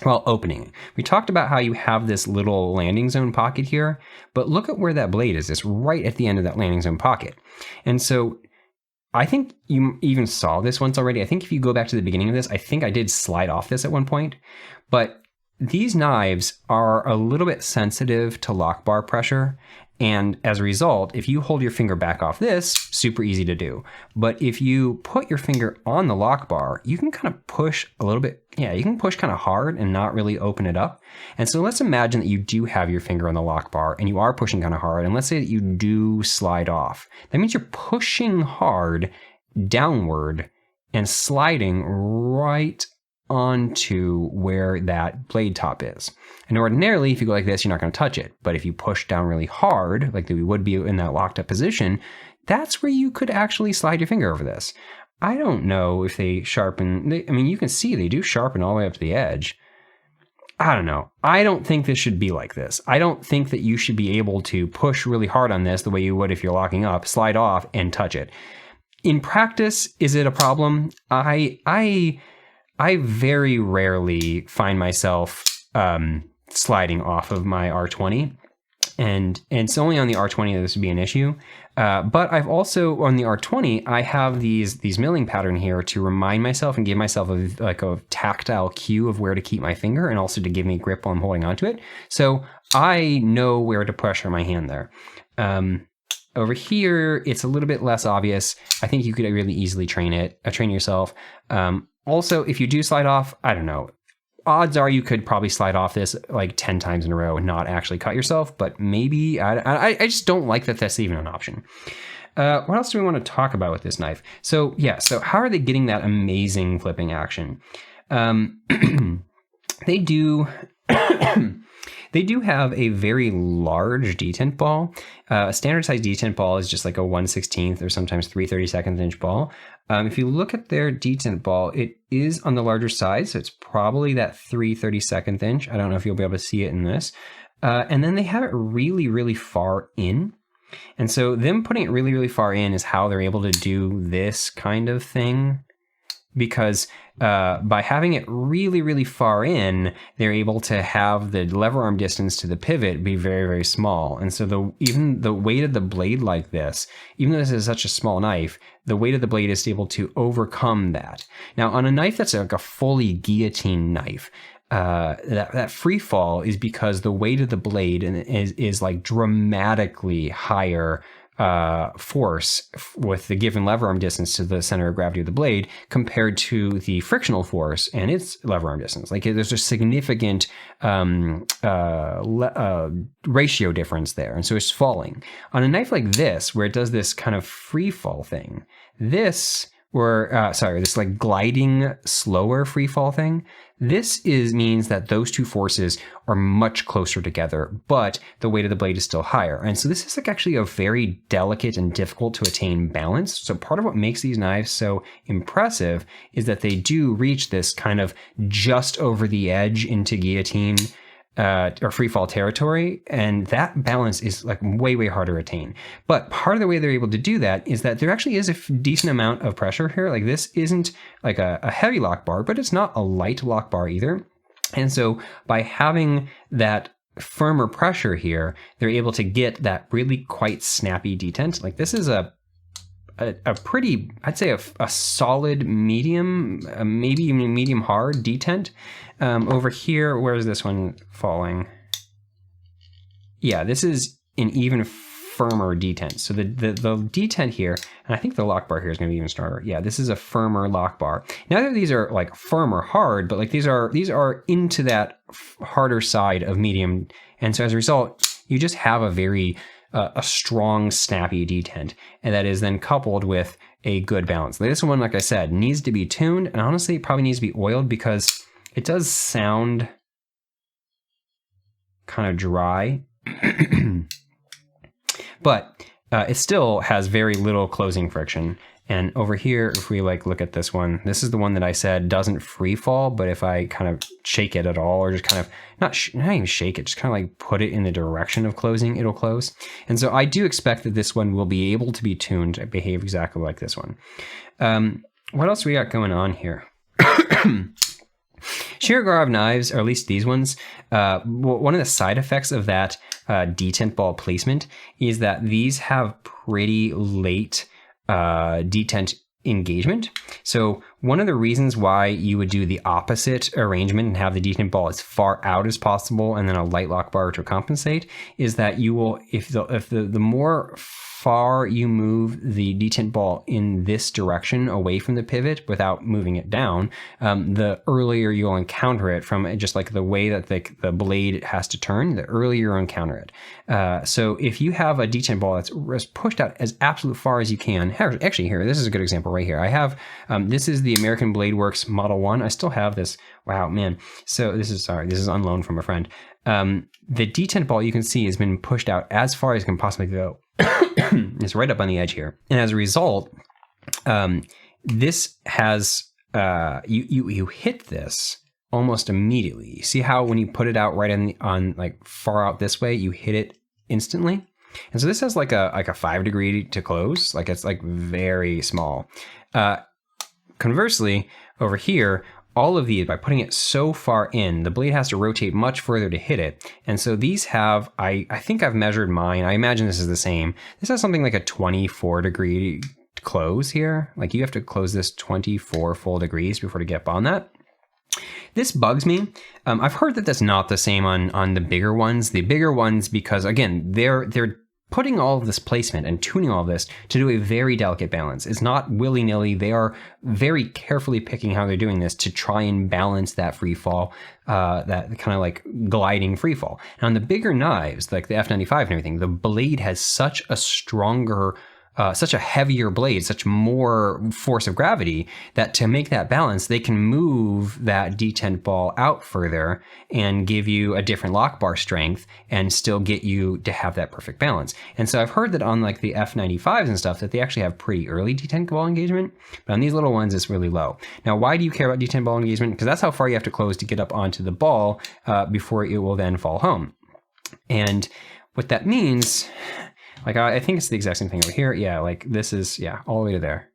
Speaker 1: well, opening. We talked about how you have this little landing zone pocket here, but look at where that blade is. It's right at the end of that landing zone pocket. And so I think you even saw this once already. I think if you go back to the beginning of this, I think I did slide off this at one point, but these knives are a little bit sensitive to lock bar pressure. And as a result, if you hold your finger back off this, super easy to do. But if you put your finger on the lock bar, you can kind of push a little bit. Yeah, you can push kind of hard and not really open it up. And so let's imagine that you do have your finger on the lock bar and you are pushing kind of hard. And let's say that you do slide off. That means you're pushing hard downward and sliding right onto where that blade top is. And ordinarily, if you go like this, you're not going to touch it. But if you push down really hard, like we would be in that locked up position, that's where you could actually slide your finger over this. I don't know if they sharpen. I mean, you can see they do sharpen all the way up to the edge. I don't know. I don't think this should be like this. I don't think that you should be able to push really hard on this the way you would if you're locking up, slide off, and touch it. In practice, is it a problem? I very rarely find myself sliding off of my R20, and it's only on the R20 that this would be an issue. But I've also, on the R20, I have these milling pattern here to remind myself and give myself a tactile cue of where to keep my finger, and also to give me grip while I'm holding onto it. So I know where to pressure my hand there. Over here, it's a little bit less obvious. I think you could really easily train yourself. Also, if you do slide off, I don't know, odds are you could probably slide off this like 10 times in a row and not actually cut yourself, but maybe, I just don't like that that's even an option. What else do we want to talk about with this knife? So yeah, so how are they getting that amazing flipping action? They do... They do have a very large detent ball. A standard size detent ball is just like a 1/16 or sometimes 3/32 inch ball. If you look at their detent ball, it is on the larger side, so it's probably that 3/32 inch. I don't know if you'll be able to see it in this. And then they have it really, really far in. And so them putting it really, really far in is how they're able to do this kind of thing. Because by having it really, really far in, they're able to have the lever arm distance to the pivot be very, very small. And so even the weight of the blade like this, even though this is such a small knife, the weight of the blade is able to overcome that. Now, on a knife that's like a fully guillotine knife, that free fall is because the weight of the blade is like dramatically higher force with the given lever arm distance to the center of gravity of the blade compared to the frictional force and its lever arm distance. Like there's a significant ratio difference there, and so it's falling. On a knife like this, where it does this kind of free fall thing, this or sorry, this like gliding slower free fall thing, this means that those two forces are much closer together, but the weight of the blade is still higher. And so this is like actually a very delicate and difficult to attain balance. So part of what makes these knives so impressive is that they do reach this kind of just over the edge into guillotine or free fall territory, and that balance is like way harder to attain. But part of the way they're able to do that is that there actually is a decent amount of pressure here. Like this isn't like a heavy lock bar, but it's not a light lock bar either. And so by having that firmer pressure here, they're able to get that really quite snappy detent. Like this is a pretty, I'd say a solid medium, maybe even medium hard detent. Over here, where's this one falling? Yeah, this is an even firmer detent. So the detent here, and I think the lock bar here is going to be even stronger. Yeah, this is a firmer lock bar. Neither of these are like firm or hard, but like these are into that harder side of medium. And so as a result, you just have a very a strong, snappy detent, and that is then coupled with a good balance. This one, like I said, needs to be tuned, and honestly, it probably needs to be oiled because it does sound kind of dry, but it still has very little closing friction. And over here, if we like look at this one, this is the one that I said doesn't free fall, but if I kind of shake it at all, or just kind of not even shake it, just kind of like put it in the direction of closing, it'll close. And so I do expect that this one will be able to be tuned to behave exactly like this one. What else we got going on here? Shirogorov knives, or at least these ones, one of the side effects of that detent ball placement is that these have pretty late detent engagement. So one of the reasons why you would do the opposite arrangement and have the detent ball as far out as possible and then a light lock bar to compensate is that you will, if the more far you move the detent ball in this direction away from the pivot without moving it down, the earlier you'll encounter it from just like the way that the blade has to turn, the earlier you'll encounter it. So if you have a detent ball that's pushed out as absolute far as you can, actually here, this is a good example right here. I have, this is the American Blade Works Model 1. I still have this. Wow, man. So this is on loan from a friend. The detent ball you can see has been pushed out as far as it can possibly go. It's right up on the edge here. And as a result, this has, you hit this almost immediately. You see how when you put it out right on like far out this way, you hit it instantly? And so this has like a 5 degree to close, like it's like very small. Conversely, over here, all of these, by putting it so far in, the blade has to rotate much further to hit it. And so these have, I think I've measured mine. I imagine this is the same. This has something like a 24 degree close here. Like you have to close this 24 full degrees before to get up on that. This bugs me. I've heard that that's not the same on the bigger ones. The bigger ones, because again, they're putting all of this placement and tuning all of this to do a very delicate balance. It's not willy-nilly. They are very carefully picking how they're doing this to try and balance that free fall, that kind of like gliding free fall. And on the bigger knives, like the F95 and everything, the blade has such a stronger, such a heavier blade, such more force of gravity, that to make that balance, they can move that detent ball out further and give you a different lock bar strength and still get you to have that perfect balance. And so I've heard that on like the F95s and stuff that they actually have pretty early detent ball engagement, but on these little ones, it's really low. Now, why do you care about detent ball engagement? Because that's how far you have to close to get up onto the ball before it will then fall home. And what that means, like I think it's the exact same thing over here. Yeah, like this is, yeah, all the way to there.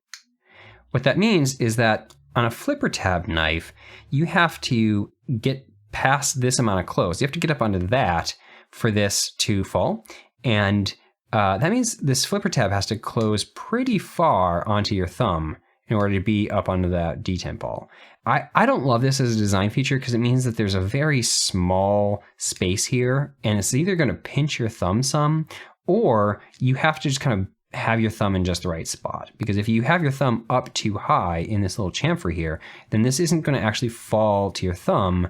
Speaker 1: What that means is that on a flipper tab knife, you have to get past this amount of close. You have to get up onto that for this to fall. And that means this flipper tab has to close pretty far onto your thumb in order to be up onto that detent ball. I don't love this as a design feature because it means that there's a very small space here, and it's either going to pinch your thumb some, or you have to just kind of have your thumb in just the right spot. Because if you have your thumb up too high in this little chamfer here, then this isn't going to actually fall to your thumb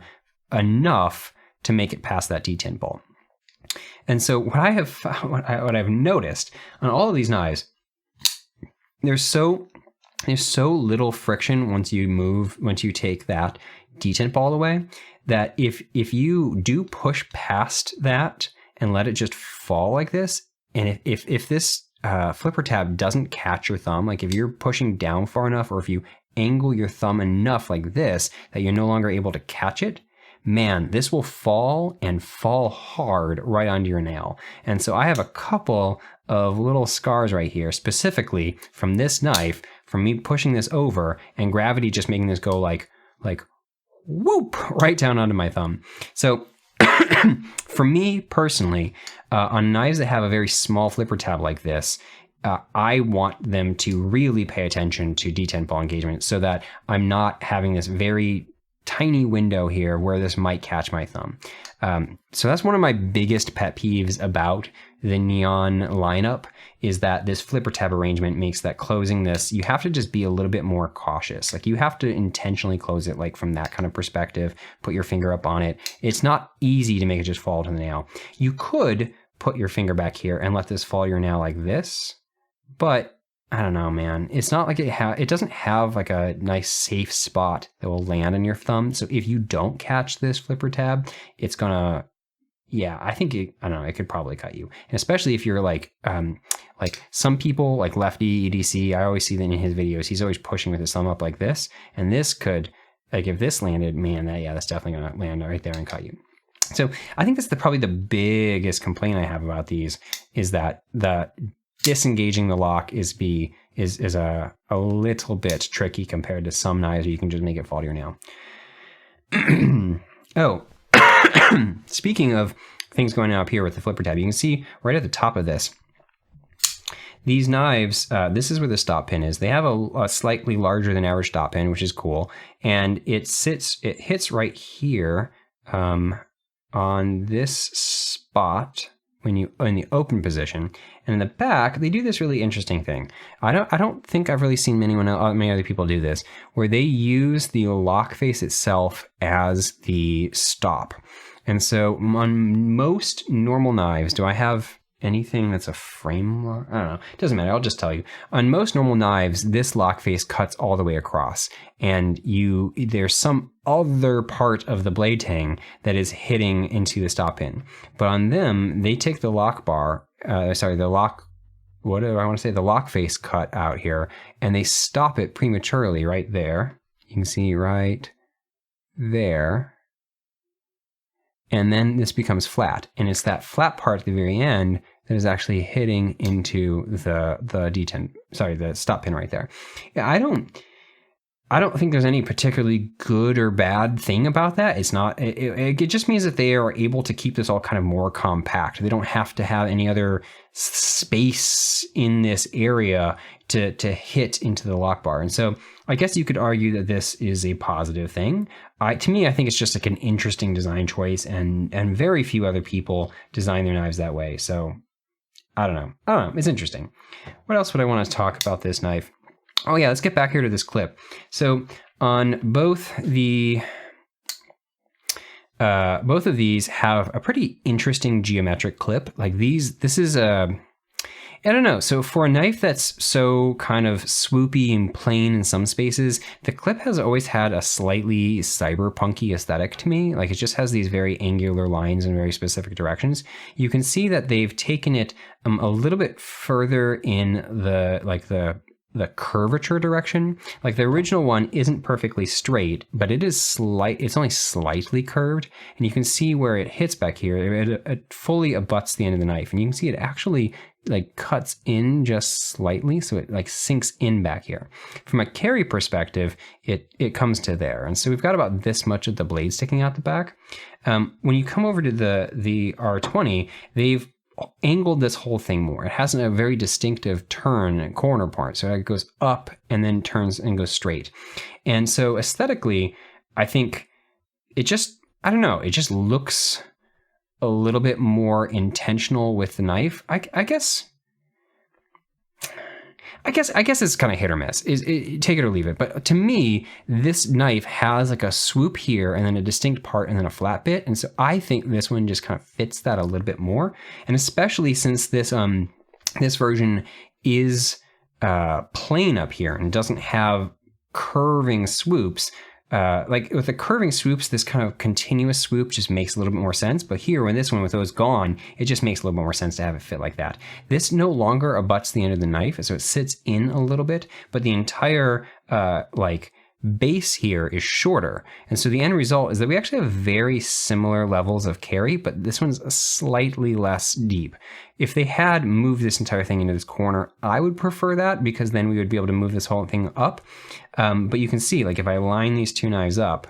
Speaker 1: enough to make it past that detent ball. And so what I've noticed on all of these knives, they're so there's so little friction once you take that detent ball away, that if you do push past that and let it just fall like this, and if this flipper tab doesn't catch your thumb, like if you're pushing down far enough, or if you angle your thumb enough like this that you're no longer able to catch it, man, this will fall, and fall hard right onto your nail. And so I have a couple of little scars right here, specifically from this knife, from me pushing this over and gravity just making this go like whoop, right down onto my thumb. So for me personally, on knives that have a very small flipper tab like this, I want them to really pay attention to detent ball engagement, so that I'm not having this very tiny window here where this might catch my thumb. So that's one of my biggest pet peeves about the NeOn lineup, is that this flipper tab arrangement makes that closing this, you have to just be a little bit more cautious. Like you have to intentionally close it like from that kind of perspective, put your finger up on it. It's not easy to make it just fall to the nail. You could put your finger back here and let this fall to your nail like this, but I don't know, man. It's not like it doesn't have like a nice safe spot that will land on your thumb. So if you don't catch this flipper tab, it's gonna, yeah, I don't know, it could probably cut you. And especially if you're like some people like Lefty EDC, I always see that in his videos, he's always pushing with his thumb up like this. And this could, like if this landed, man, that's definitely gonna land right there and cut you. So I think that's probably the biggest complaint I have about these, is that the disengaging the lock is a little bit tricky compared to some knives where you can just make it fall to your nail. Oh, speaking of things going on up here with the flipper tab, you can see right at the top of this, these knives, this is where the stop pin is. They have a slightly larger than average stop pin, which is cool. And it hits right here on this spot when you in the open position. And in the back, they do this really interesting thing. I don't think I've really seen many other people do this, where they use the lock face itself as the stop. And so on most normal knives, do I have anything that's a frame lock? I don't know. It doesn't matter. I'll just tell you. On most normal knives, this lock face cuts all the way across, and there's some other part of the blade tang that is hitting into the stop pin. But on them, they take the lock bar, the lock face cut out here, and they stop it prematurely right there. You can see right there. And then this becomes flat, and it's that flat part at the very end that is actually hitting into the stop pin right there. Yeah, I don't think there's any particularly good or bad thing about that. It's not. It just means that they are able to keep this all kind of more compact. They don't have to have any other space in this area to hit into the lock bar. And so I guess you could argue that this is a positive thing. To me, I think it's just like an interesting design choice, and very few other people design their knives that way. So I don't know. It's interesting. What else would I want to talk about this knife? Oh yeah, let's get back here to this clip. So on both of these have a pretty interesting geometric clip. Like this is I don't know. So for a knife that's so kind of swoopy and plain in some spaces, the clip has always had a slightly cyberpunky aesthetic to me. Like it just has these very angular lines in very specific directions. You can see that they've taken it a little bit further in the curvature direction. Like the original one isn't perfectly straight, but it's only slightly curved. And you can see where it hits back here, it fully abuts the end of the knife. And you can see it actually like cuts in just slightly, so it like sinks in back here. From a carry perspective, it comes to there. And so we've got about this much of the blade sticking out the back. When you come over to the R20, they've angled this whole thing more. It has a very distinctive turn and corner part. So it goes up and then turns and goes straight. And so aesthetically, I think it just looks a little bit more intentional with the knife. I guess it's kind of hit or miss. Take it or leave it. But to me, this knife has like a swoop here and then a distinct part and then a flat bit. And so I think this one just kind of fits that a little bit more. And especially since this version is plane up here and doesn't have curving swoops. Like with the curving swoops, this kind of continuous swoop just makes a little bit more sense. But here, when this one with those gone, it just makes a little bit more sense to have it fit like that. This no longer abuts the end of the knife, so it sits in a little bit, but the entire like base here is shorter. And so the end result is that we actually have very similar levels of carry, but this one's slightly less deep. If they had moved this entire thing into this corner, I would prefer that, because then we would be able to move this whole thing up. But you can see, like if I line these two knives up,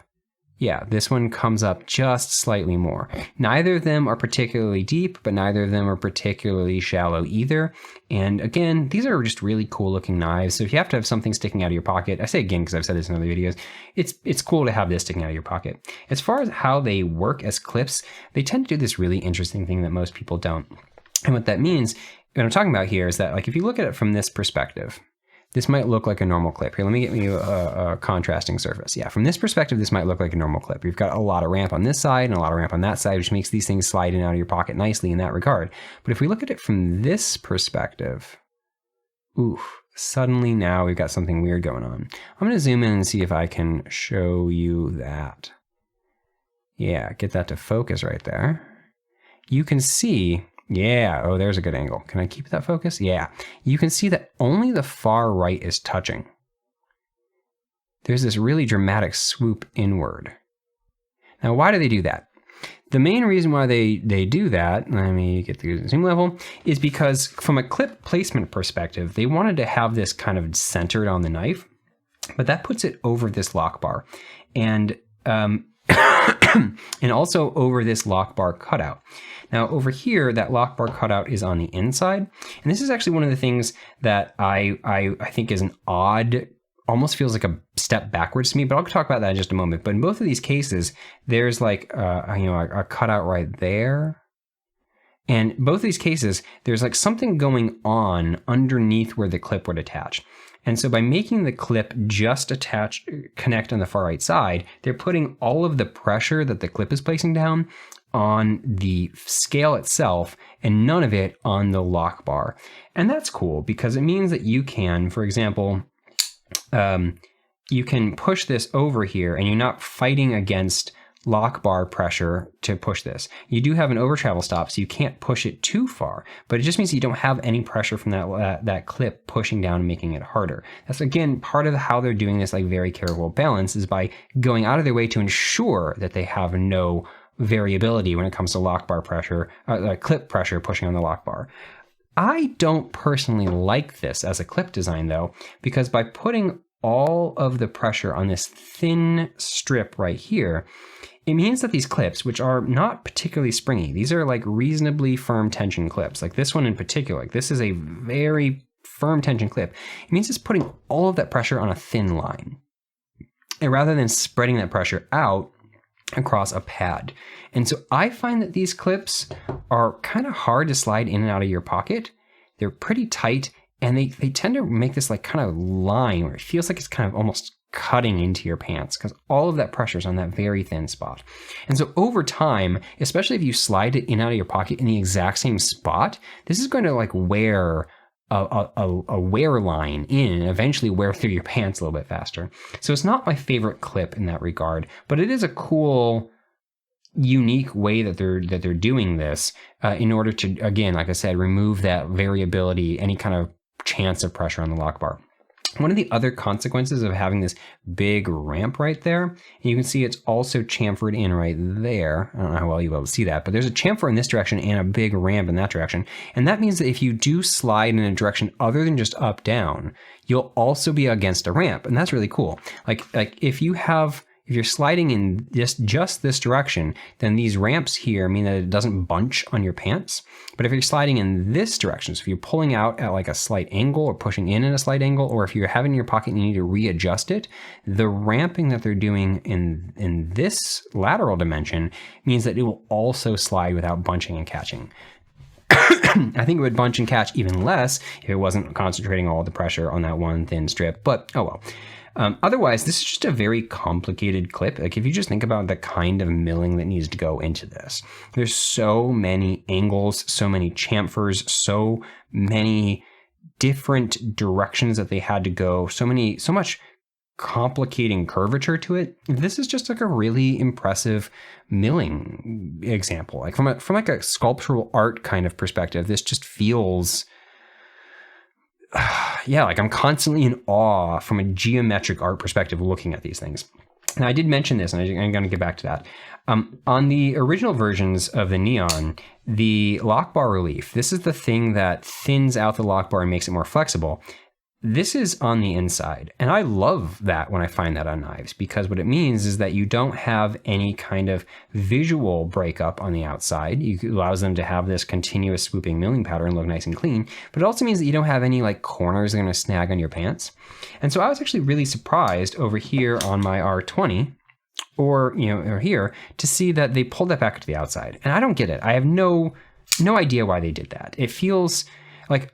Speaker 1: yeah, this one comes up just slightly more. Neither of them are particularly deep, but neither of them are particularly shallow either. And again, these are just really cool looking knives. So if you have to have something sticking out of your pocket, I say again because I've said this in other videos, it's cool to have this sticking out of your pocket. As far as how they work as clips, they tend to do this really interesting thing that most people don't. And what that means, what I'm talking about here, is that like if you look at it from this perspective, this might look like a normal clip. Here, let me get you a contrasting surface. Yeah, from this perspective, this might look like a normal clip. You've got a lot of ramp on this side and a lot of ramp on that side, which makes these things slide in and out of your pocket nicely in that regard. But if we look at it from this perspective, oof, suddenly now we've got something weird going on. I'm gonna zoom in and see if I can show you that. Yeah, get that to focus right there. You can see, yeah, oh, there's a good angle. Can I keep that focus? Yeah. You can see that only the far right is touching. There's this really dramatic swoop inward. Now, why do they do that? The main reason why they do that, let me get the zoom level, is because from a clip placement perspective, they wanted to have this kind of centered on the knife, but that puts it over this lock bar. And and also over this lock bar cutout. Now over here, that lock bar cutout is on the inside. And this is actually one of the things that I think is an odd, almost feels like a step backwards to me, but I'll talk about that in just a moment. But in both of these cases, there's like a cutout right there. And both of these cases, there's like something going on underneath where the clip would attach. And so by making the clip just connect on the far right side, they're putting all of the pressure that the clip is placing down on the scale itself and none of it on the lock bar. And that's cool because it means that you can, for example, you can push this over here and you're not fighting against lock bar pressure to push this. You do have an over travel stop, so you can't push it too far, but it just means you don't have any pressure from that clip pushing down and making it harder. That's again part of how they're doing this like very careful balance, is by going out of their way to ensure that they have no variability when it comes to lock bar pressure, clip pressure pushing on the lock bar. I don't personally like this as a clip design though, because by putting all of the pressure on this thin strip right here, it means that these clips, which are not particularly springy, these are like reasonably firm tension clips, like this one in particular, like this is a very firm tension clip. It means it's putting all of that pressure on a thin line. And rather than spreading that pressure out across a pad. And so I find that these clips are kind of hard to slide in and out of your pocket. They're pretty tight, and they tend to make this like kind of line where it feels like it's kind of almost cutting into your pants because all of that pressure is on that very thin spot. And so over time, especially if you slide it in and out of your pocket in the exact same spot, this is going to like wear a wear line in and eventually wear through your pants a little bit faster. So it's not my favorite clip in that regard, but it is a cool, unique way that they're doing this in order to, again, like I said, remove that variability, any kind of chance of pressure on the lock bar. One of the other consequences of having this big ramp right there, and you can see it's also chamfered in right there. I don't know how well you'll be able to see that, but there's a chamfer in this direction and a big ramp in that direction. And that means that if you do slide in a direction other than just up, down, you'll also be against a ramp. And that's really cool. Like if you're sliding in just this direction, then these ramps here mean that it doesn't bunch on your pants. But if you're sliding in this direction, so if you're pulling out at like a slight angle or pushing in a slight angle, or if you're having it in your pocket and you need to readjust it, the ramping that they're doing in this lateral dimension means that it will also slide without bunching and catching. I think it would bunch and catch even less if it wasn't concentrating all the pressure on that one thin strip, but oh well. Otherwise, this is just a very complicated clip. Like if you just think about the kind of milling that needs to go into this, there's so many angles, so many chamfers, so many different directions that they had to go, so much complicating curvature to it. This is just like a really impressive milling example. Like from like a sculptural art kind of perspective, this just feels yeah, like I'm constantly in awe from a geometric art perspective looking at these things. Now, I did mention this, and I'm going to get back to that. On the original versions of the NeOn, the lock bar relief, this is the thing that thins out the lock bar and makes it more flexible. This is on the inside, and I love that when I find that on knives, because what it means is that you don't have any kind of visual breakup on the outside. It allows them to have this continuous swooping milling pattern look nice and clean, but it also means that you don't have any like corners that are going to snag on your pants. And so I was actually really surprised over here on my R20 or here to see that they pulled that back to the outside, and I don't get it. I have no idea why they did that. It feels like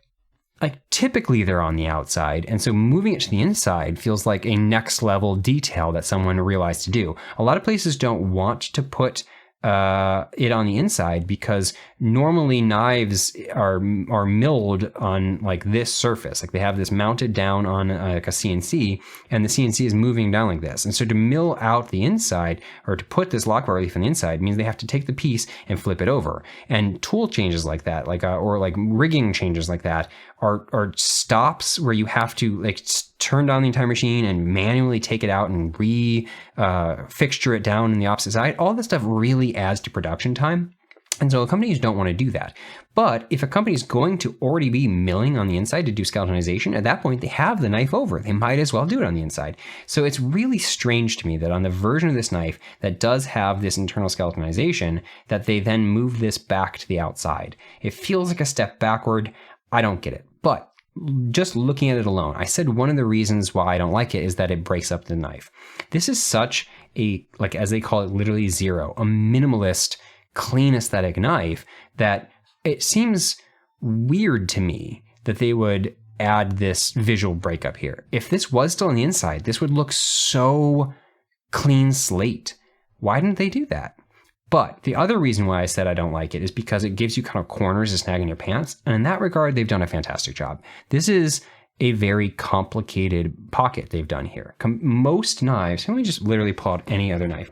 Speaker 1: typically they're on the outside, and so moving it to the inside feels like a next level detail that someone realized to do. A lot of places don't want to put it on the inside because normally knives are milled on like this surface. Like they have this mounted down on like a CNC, and the CNC is moving down like this. And so to mill out the inside, or to put this lock bar relief on the inside, means they have to take the piece and flip it over. And tool changes like that, or like rigging changes like that, are stops where you have to like turn down the entire machine and manually take it out and fixture it down in the opposite side. All this stuff really adds to production time. And so companies don't want to do that. But if a company is going to already be milling on the inside to do skeletonization, at that point, they have the knife over. They might as well do it on the inside. So it's really strange to me that on the version of this knife that does have this internal skeletonization, that they then move this back to the outside. It feels like a step backward. I don't get it. But just looking at it alone, I said one of the reasons why I don't like it is that it breaks up the knife. This is such a, like as they call it, literally zero, a minimalist, clean aesthetic knife, that it seems weird to me that they would add this visual breakup here. If this was still on the inside, this would look so clean slate. Why didn't they do that? But the other reason why I said I don't like it is because it gives you kind of corners to snag in your pants. And in that regard, they've done a fantastic job. This is a very complicated pocket they've done here. Most knives, let me just literally pull out any other knife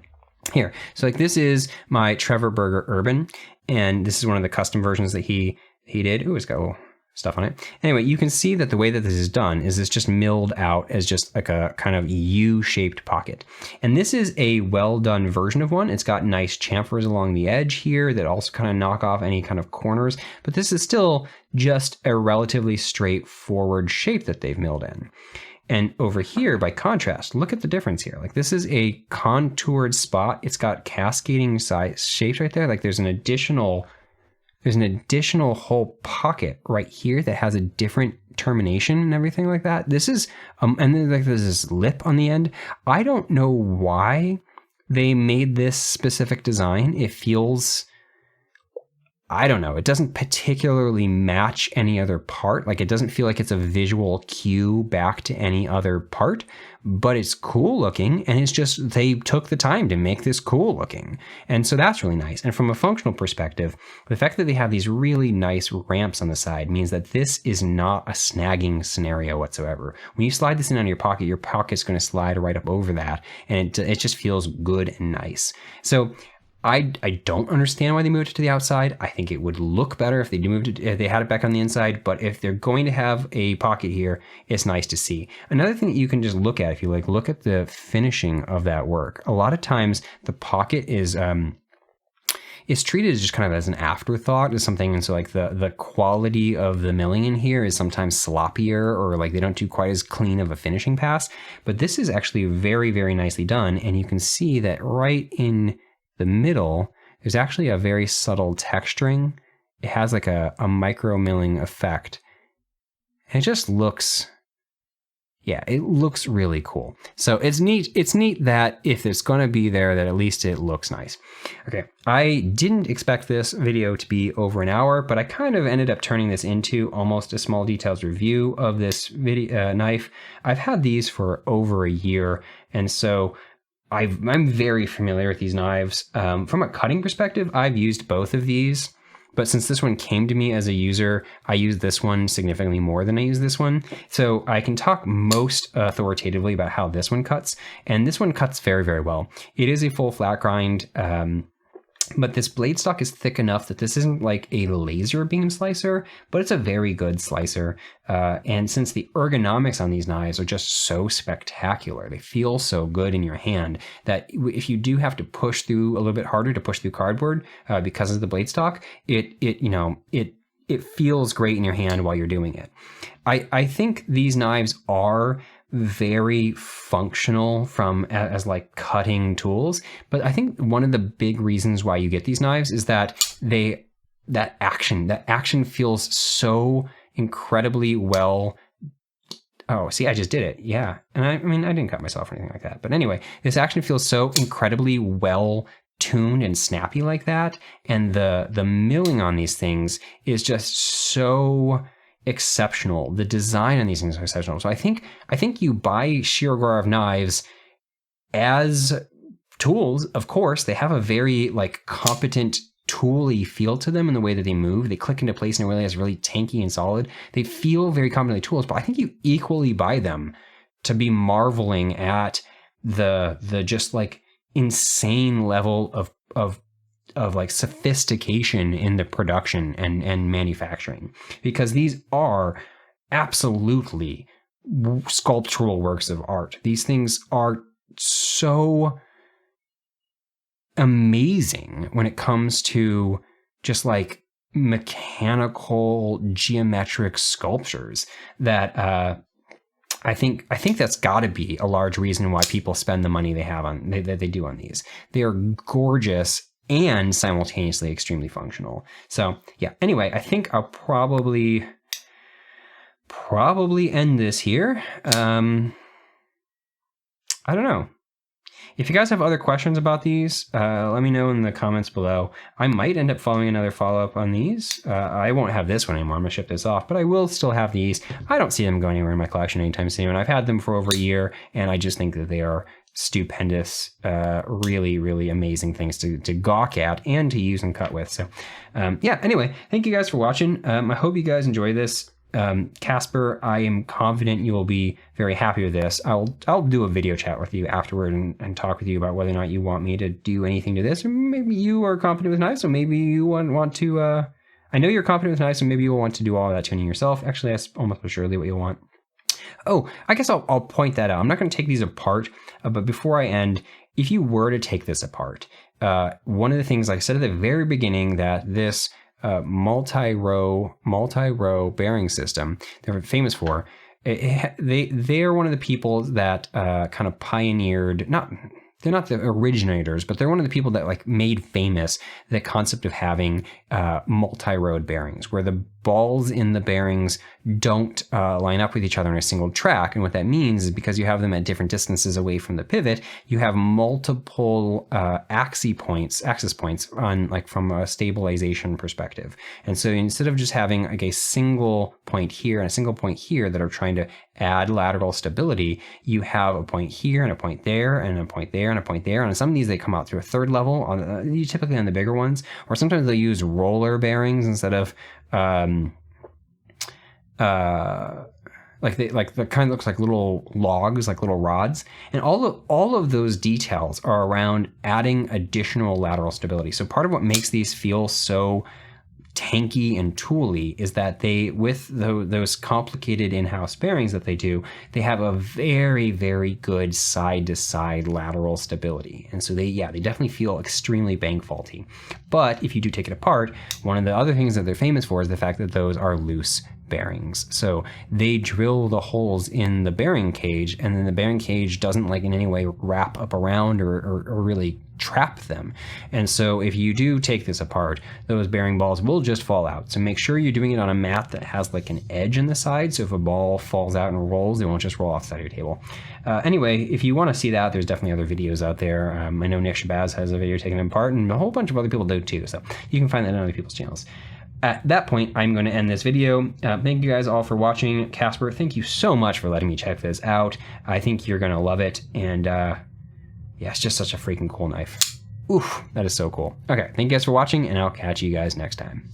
Speaker 1: here. So like this is my Trevor Berger Urban, and this is one of the custom versions that he did. Ooh, it's got stuff on it. Anyway, you can see that the way that this is done is it's just milled out as just like a kind of U-shaped pocket. And this is a well-done version of one. It's got nice chamfers along the edge here that also kind of knock off any kind of corners, but this is still just a relatively straightforward shape that they've milled in. And over here, by contrast, look at the difference here. Like this is a contoured spot. It's got cascading size shapes right there. Like there's an additional whole pocket right here that has a different termination and everything like that. This is, and then like there's this lip on the end. I don't know why they made this specific design. It feels, I don't know, it doesn't particularly match any other part. Like it doesn't feel like it's a visual cue back to any other part, but it's cool looking, and it's just, they took the time to make this cool looking. And so that's really nice. And from a functional perspective, the fact that they have these really nice ramps on the side means that this is not a snagging scenario whatsoever. When you slide this in on your pocket's going to slide right up over that, and it just feels good and nice. So I don't understand why they moved it to the outside. I think it would look better if they had it back on the inside, but if they're going to have a pocket here, it's nice to see. Another thing that you can just look at, if you like, look at the finishing of that work. A lot of times the pocket is treated as just kind of as an afterthought, as something, and so like the quality of the milling in here is sometimes sloppier, or like they don't do quite as clean of a finishing pass. But this is actually very, very nicely done, and you can see that right in the middle, there's actually a very subtle texturing. It has like a micro milling effect. And it just looks, yeah, it looks really cool. So it's neat. It's neat that if it's going to be there, that at least it looks nice. Okay, I didn't expect this video to be over an hour, but I kind of ended up turning this into almost a small details review of this video knife. I've had these for over a year, and so I'm very familiar with these knives. From a cutting perspective, I've used both of these but since this one came to me as a user, I use this one significantly more than I use this one. So I can talk most authoritatively about how this one cuts, and this one cuts very, very well. It is a full flat grind, but this blade stock is thick enough that this isn't like a laser beam slicer, but it's a very good slicer. And since the ergonomics on these knives are just so spectacular, they feel so good in your hand, that if you do have to push through a little bit harder to push through cardboard because of the blade stock, it feels great in your hand while you're doing it. I think these knives are very functional as like cutting tools, but I think one of the big reasons why you get these knives is that that action feels so incredibly well. Oh, see, I just did it. Yeah. And I mean, I didn't cut myself or anything like that, but anyway, this action feels so incredibly well tuned and snappy like that, and the milling on these things is just so exceptional. The design on these things are exceptional. So I think you buy Shirogorov knives as tools. Of course, they have a very like competent tooly feel to them in the way that they move. They click into place in a way that's really tanky and solid. They feel very competently tools, but I think you equally buy them to be marveling at the just like insane level of like sophistication in the production and manufacturing, because these are absolutely sculptural works of art. These things are so amazing when it comes to just like mechanical geometric sculptures that I think that's got to be a large reason why people spend the money that they do on these. They are gorgeous and simultaneously extremely functional. So yeah, anyway, I think I'll probably end this here. I don't know. If you guys have other questions about these, let me know in the comments below. I might end up following another follow-up on these. I won't have this one anymore. I'm gonna ship this off, but I will still have these. I don't see them going anywhere in my collection anytime soon. I've had them for over a year, and I just think that they are stupendous, really, really amazing things to gawk at and to use and cut with. So yeah, anyway, thank you guys for watching. I hope you guys enjoy this. Casper, I am confident you will be very happy with this. I'll do a video chat with you afterward and talk with you about whether or not you want me to do anything to this, or maybe you are confident with knives, so maybe you want to, I know you're confident with knives, so maybe you'll want to do all of that tuning yourself. Actually, that's almost surely what you'll want. Oh, I guess I'll point that out. I'm not going to take these apart, but before I end, if you were to take this apart, one of the things, like I said at the very beginning, that this multi-row bearing system they're famous for, they are one of the people that kind of pioneered, they're not the originators, but they're one of the people that like made famous the concept of having multi-row bearings, where the balls in the bearings don't line up with each other in a single track. And what that means is, because you have them at different distances away from the pivot, you have multiple axis points on, like, from a stabilization perspective. And so instead of just having like a single point here and a single point here that are trying to add lateral stability, you have a point here and a point there and a point there and a point there. And on some of these, they come out through a third level, on typically on the bigger ones, or sometimes they use roller bearings instead of like the kind of looks like little logs, like little rods. And all of those details are around adding additional lateral stability. So part of what makes these feel so tanky and tooly is that they, with those complicated in-house bearings that they do, they have a very, very good side-to-side lateral stability. And so they definitely feel extremely bank faulty. But if you do take it apart, one of the other things that they're famous for is the fact that those are loose bearings. So they drill the holes in the bearing cage, and then the bearing cage doesn't like in any way wrap up around or really trap them. And so if you do take this apart, those bearing balls will just fall out. So make sure you're doing it on a mat that has like an edge in the side, so if a ball falls out and rolls, it won't just roll off the side of your table. Anyway, if you want to see that, there's definitely other videos out there. I know Nick Shabazz has a video taking them apart, and a whole bunch of other people do too, so you can find that on other people's channels. At that point, I'm going to end this video. Thank you guys all for watching. Casper, thank you so much for letting me check this out. I think you're going to love it. And yeah, it's just such a freaking cool knife. Oof, that is so cool. Okay, thank you guys for watching, and I'll catch you guys next time.